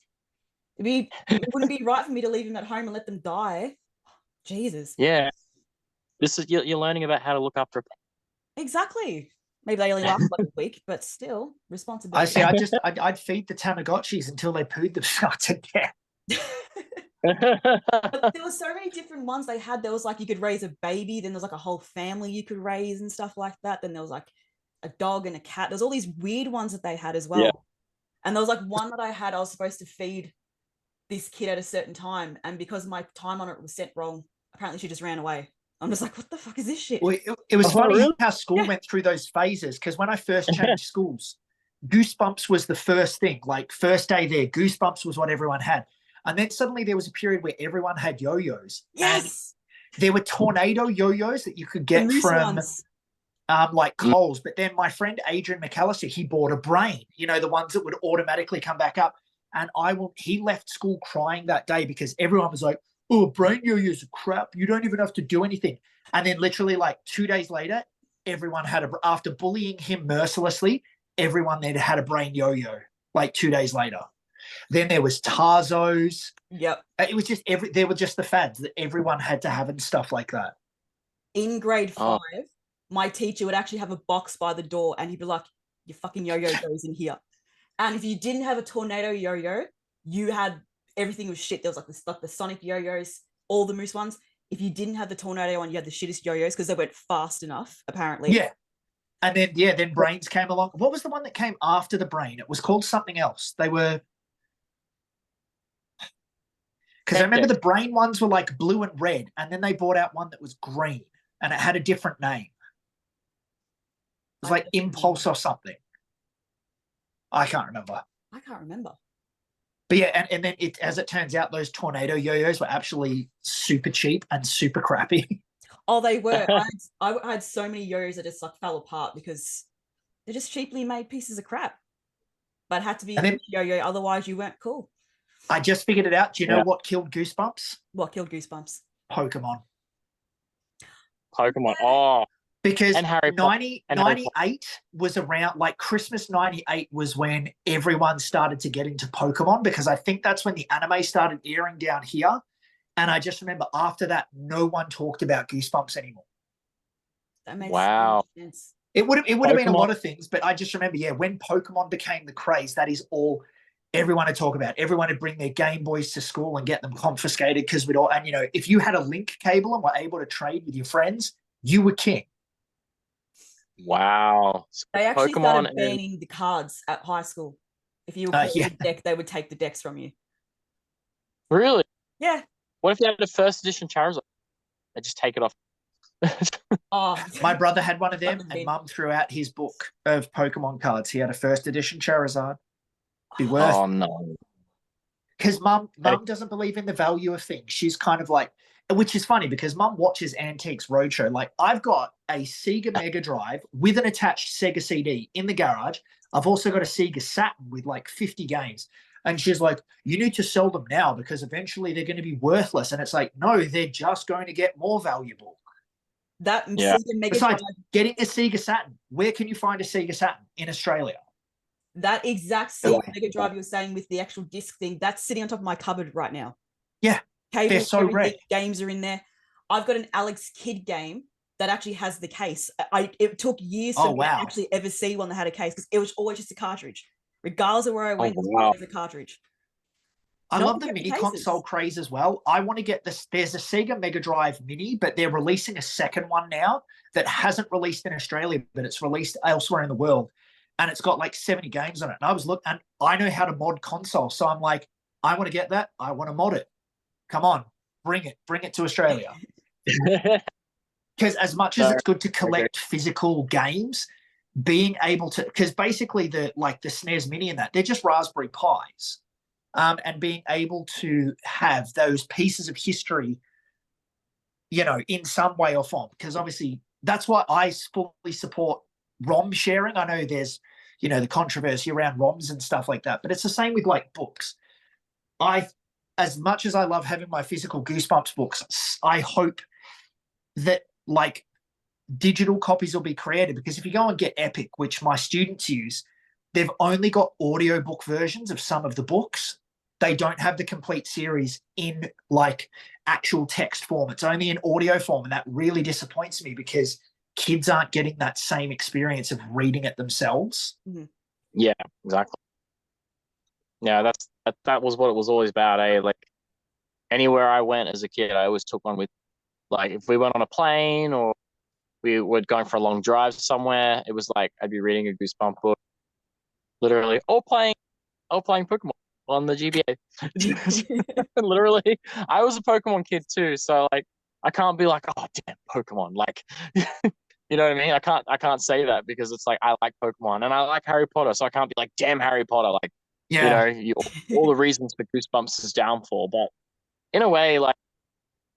It wouldn't be right for me to leave them at home and let them die. Jesus. Yeah. This is you're learning about how to look after a pet. Exactly. Maybe they only last like a week, but still responsibility. I'd feed the Tamagotchis until they pooed themselves to death. But there were so many different ones they had. There was like you could raise a baby, then there was like a whole family you could raise and stuff like that. Then there was like a dog and a cat. There's all these weird ones that they had as well. Yeah. And there was like one that I had, I was supposed to feed this kid at a certain time, and because my time on it was set wrong, apparently she just ran away. I'm just like, what the fuck is this shit? Well, it was funny how school went through those phases, because when I first changed schools, Goosebumps was the first thing. Like first day there, Goosebumps was what everyone had. And then suddenly there was a period where everyone had yo-yos. Yes. And there were tornado yo-yos that you could get from like Coles. But then my friend Adrian McAllister, he bought a Brain, the ones that would automatically come back up. And he left school crying that day because everyone was like, oh, Brain yo-yos are crap. You don't even have to do anything. And then literally like 2 days later, everyone had after bullying him mercilessly, everyone then had a Brain yo-yo like 2 days later. Then there was Tarzos. Yep. It was just there were just the fads that everyone had to have and stuff like that. In grade 5, my teacher would actually have a box by the door and he'd be like, your fucking yo-yo goes in here. And if you didn't have a tornado yo-yo, you had everything was shit. There was like the Sonic yo-yos, all the Moose ones. If you didn't have the tornado one, you had the shittest yo-yos because they went fast enough, apparently. Yeah. And then Brains came along. What was the one that came after the Brain? It was called something else. They were... Because I remember the Brain ones were like blue and red, and then they brought out one that was green, and it had a different name. It was like Impulse or something. I can't remember. But yeah, and then as it turns out, those tornado yo-yos were actually super cheap and super crappy. Oh, they were. I had so many yo-yos that just like fell apart because They're just cheaply made pieces of crap, but had to be And then- yo-yo, otherwise you weren't cool. I just figured it out. Do you know what killed Goosebumps? What killed Goosebumps? Pokemon. Pokemon. Oh, Because and Harry Potter. 98 was around, like Christmas 98 was when everyone started to get into Pokemon, because I think that's when the anime started airing down here. And I just remember after that, no one talked about Goosebumps anymore. That makes wow. sense. It would have been a lot of things, but I just remember, when Pokemon became the craze, that is all everyone would talk about. Everyone would bring their Game Boys to school and get them confiscated because we'd all, and if you had a link cable and were able to trade with your friends, you were king. Wow. So they actually started banning the cards at high school. If you were caught with a deck, they would take the decks from you. Really? Yeah. What if you had a first edition Charizard? They just take it off. My brother had one of them, and Mum threw out his book of Pokemon cards. He had a first edition Charizard. Be worth. Oh no. Because Mum doesn't believe in the value of things. She's kind of like, which is funny because Mum watches Antiques Roadshow. Like, I've got a Sega Mega Drive with an attached Sega CD in the garage. I've also got a Sega Saturn with like 50 games. And she's like, you need to sell them now because eventually they're going to be worthless. And it's like, no, they're just going to get more valuable. That Sega Mega Drive. Getting a Sega Saturn. Where can you find a Sega Saturn? In Australia. That exact Sega Mega Drive you were saying with the actual disc thing, that's sitting on top of my cupboard right now. Yeah. Cables, they're so rare. Games are in there. I've got an Alex Kidd game that actually has the case. It took years for me to actually ever see one that had a case because it was always just a cartridge. Regardless of where I went, it was always a cartridge. I love the mini console craze as well. I want to get this. There's a Sega Mega Drive Mini, but they're releasing a second one now that hasn't released in Australia, but it's released elsewhere in the world. And it's got like 70 games on it. And I was looking, and I know how to mod consoles. So I'm like, I want to get that. I want to mod it. Come on, bring it to Australia. Because as much as it's good to collect physical games, being able to, because basically the SNES Mini and that, they're just Raspberry Pis. And being able to have those pieces of history, in some way or form, because obviously that's why I fully support ROM sharing. I know there's, the controversy around ROMs and stuff like that, but it's the same with like books. As much as I love having my physical Goosebumps books, I hope that like digital copies will be created, because if you go and get Epic, which my students use, they've only got audiobook versions of some of the books. They don't have the complete series in like actual text form. It's only in audio form. And that really disappoints me because kids aren't getting that same experience of reading it themselves. Mm-hmm. Yeah, exactly. Yeah, that was what it was always about, eh? Like anywhere I went as a kid, I always took one with, like if we went on a plane or we were going for a long drive somewhere, it was like I'd be reading a Goosebump book, literally, or playing Pokemon on the GBA. Literally, I was a Pokemon kid too, so like I can't be like, oh damn Pokemon, like you know what I mean? I can't say that because it's like I like Pokemon and I like Harry Potter, so I can't be like, damn Harry Potter, like all the reasons for Goosebumps' downfall. But in a way, like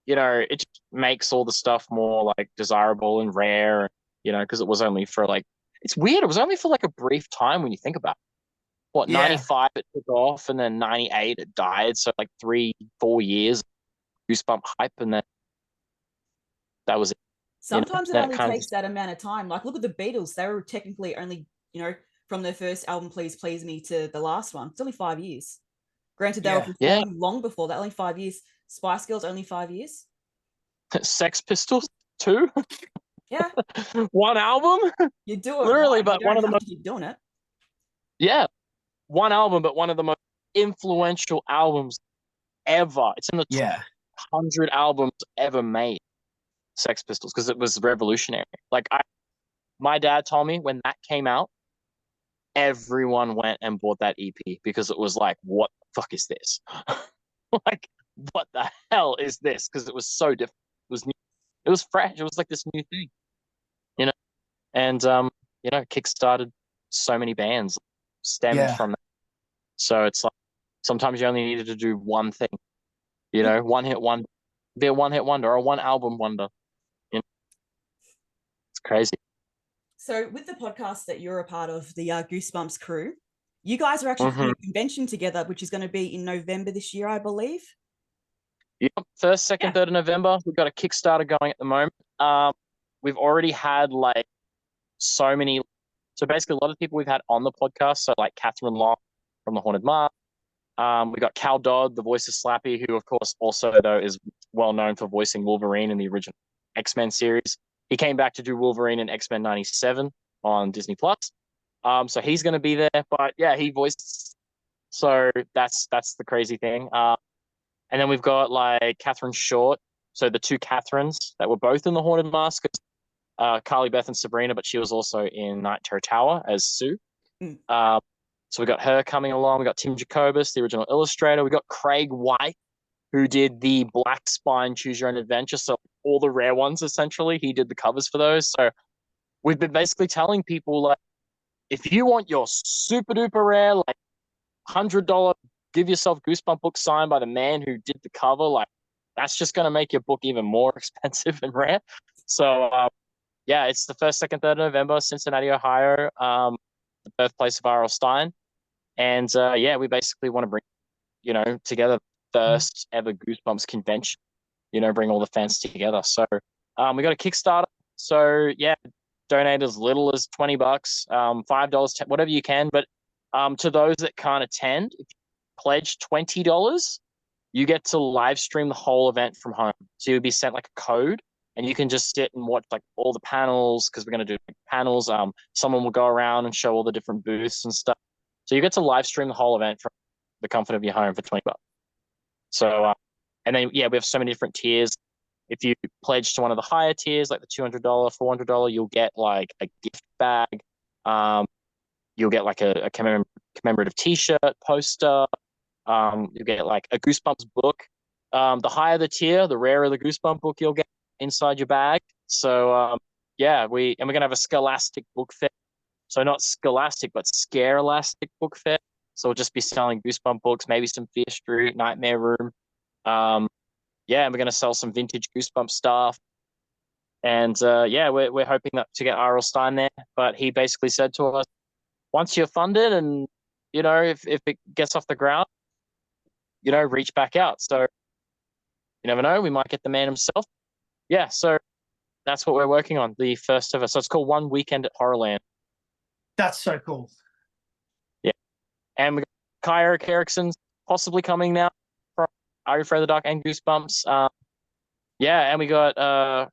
it just makes all the stuff more like desirable and rare, because it was only for like, it's weird, it was only for like a brief time when you think about it. What, 95 it took off, and then 98 it died. So like 3-4 years Goosebump hype, and then that was it. Sometimes it only takes that amount of time. Like look at the Beatles. They were technically only, from their first album, Please Please Me, to the last one. It's only 5 years. Granted, they were performing long before that, only 5 years. Spice Girls, only 5 years. Sex Pistols, 2? Yeah. 1 album? You do it literally, right. but one of the most, keep doing it. Yeah. 1 album, but one of the most influential albums ever. It's in the top 100 albums ever made. Sex Pistols, because it was revolutionary. Like my dad told me when that came out, everyone went and bought that EP because it was like, what the fuck is this? Like, what the hell is this? Because it was so different. It was new. It was fresh. It was like this new thing, and kickstarted so many bands stemmed from that. So it's like sometimes you only needed to do one thing, one hit wonder, be a one hit wonder or a one album wonder. It's crazy. So with the podcast that you're a part of, the Goosebumps crew, you guys are actually doing a convention together, which is going to be in November this year, I believe. Yep, 1st, 2nd, 3rd of November. We've got a Kickstarter going at the moment. We've already had like so many. So basically, a lot of people we've had on the podcast. So like Catherine Long from the Haunted Mark. We got Cal Dodd, the voice of Slappy, who of course also though is well known for voicing Wolverine in the original X-Men series. He came back to do Wolverine in X-Men '97 on Disney Plus. So he's going to be there. But yeah, he voiced. So that's the crazy thing. And then we've got like Catherine Short. So the two Catherines that were both in the Haunted Mask, Carly Beth and Sabrina, but she was also in Night Terror Tower as Sue. So we got her coming along. We got Tim Jacobus, the original illustrator. We got Craig White, who did the Black Spine Choose Your Own Adventure. So all the rare ones, essentially, he did the covers for those. So we've been basically telling people, like, if you want your super duper rare, like $100, give yourself Goosebump book signed by the man who did the cover, like that's just going to make your book even more expensive and rare. So yeah, it's the 1st, 2nd, 3rd of November, Cincinnati, Ohio, the birthplace of R.L. Stine. And yeah, we basically want to bring, together first ever Goosebumps convention, bring all the fans together. So we got a Kickstarter. So yeah, donate as little as $20, $5, whatever you can. But to those that can't attend, if you pledge $20, you get to live stream the whole event from home. So you'll be sent like a code, and you can just sit and watch like all the panels, because we're going to do panels. Someone will go around and show all the different booths and stuff. So you get to live stream the whole event from the comfort of your home for $20. So, and then yeah, we have so many different tiers. If you pledge to one of the higher tiers, like the $200, $400, you'll get like a gift bag. You'll get like a commemorative T-shirt, poster. You get like a Goosebumps book. The higher the tier, the rarer the Goosebump book you'll get inside your bag. So yeah, we're gonna have a Scholastic book fair. So not Scholastic, but Scare Elastic book fair. So we'll just be selling Goosebump books, maybe some Fear Street, Nightmare Room. Yeah, and we're gonna sell some vintage Goosebump stuff. And yeah, we're hoping to get R.L. Stine there. But he basically said to us, once you're funded and if it gets off the ground, reach back out. So you never know, we might get the man himself. Yeah, so that's what we're working on, the first ever. So it's called One Weekend at Horrorland. That's so cool. Yeah. And we got Kai Eric Erickson's possibly coming now from Are You Afraid of the Dark and Goosebumps. Yeah, and we got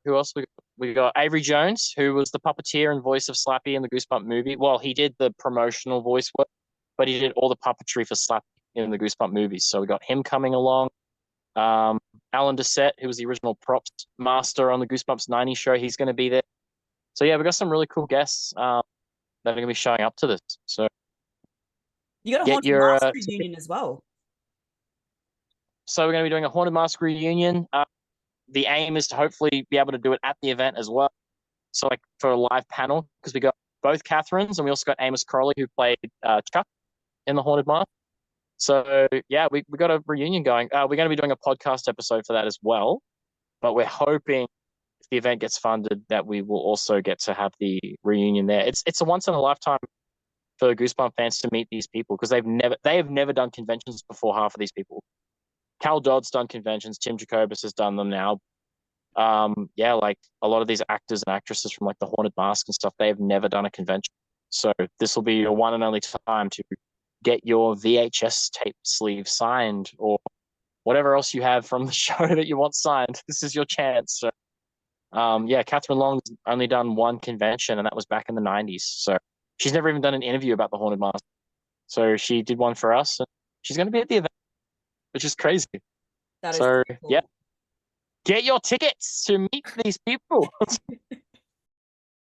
who else? We got Avery Jones, who was the puppeteer and voice of Slappy in the Goosebump movie. Well, he did the promotional voice work, but he did all the puppetry for Slappy in the Goosebump movies. So we got him coming along. Alan Doucette, who was the original props master on the Goosebumps 90 show, he's going to be there. So yeah, we got some really cool guests that are going to be showing up to this. So you got a Haunted Mask reunion as well. So we're going to be doing a Haunted Mask reunion. The aim is to hopefully be able to do it at the event as well. So like for a live panel, because we got both Catherines and we also got Amos Crowley, who played Chuck in the Haunted Mask. So yeah, we got a reunion going. We're going to be doing a podcast episode for that as well. But we're hoping if the event gets funded that we will also get to have the reunion there. It's a once in a lifetime for Goosebump fans to meet these people, because they have never done conventions before. Half of these people. Cal Dodd's done conventions. Tim Jacobus has done them now. Yeah, like a lot of these actors and actresses from like the Haunted Mask and stuff, they have never done a convention. So this will be your one and only time to get your VHS tape sleeve signed, or whatever else you have from the show that you want signed. This is your chance. So, yeah, Catherine Long's only done one convention, and that was back in the 90s. So she's never even done an interview about the Haunted Mask. So she did one for us, and she's going to be at the event, which is crazy. That is cool. Yeah, get your tickets to meet these people.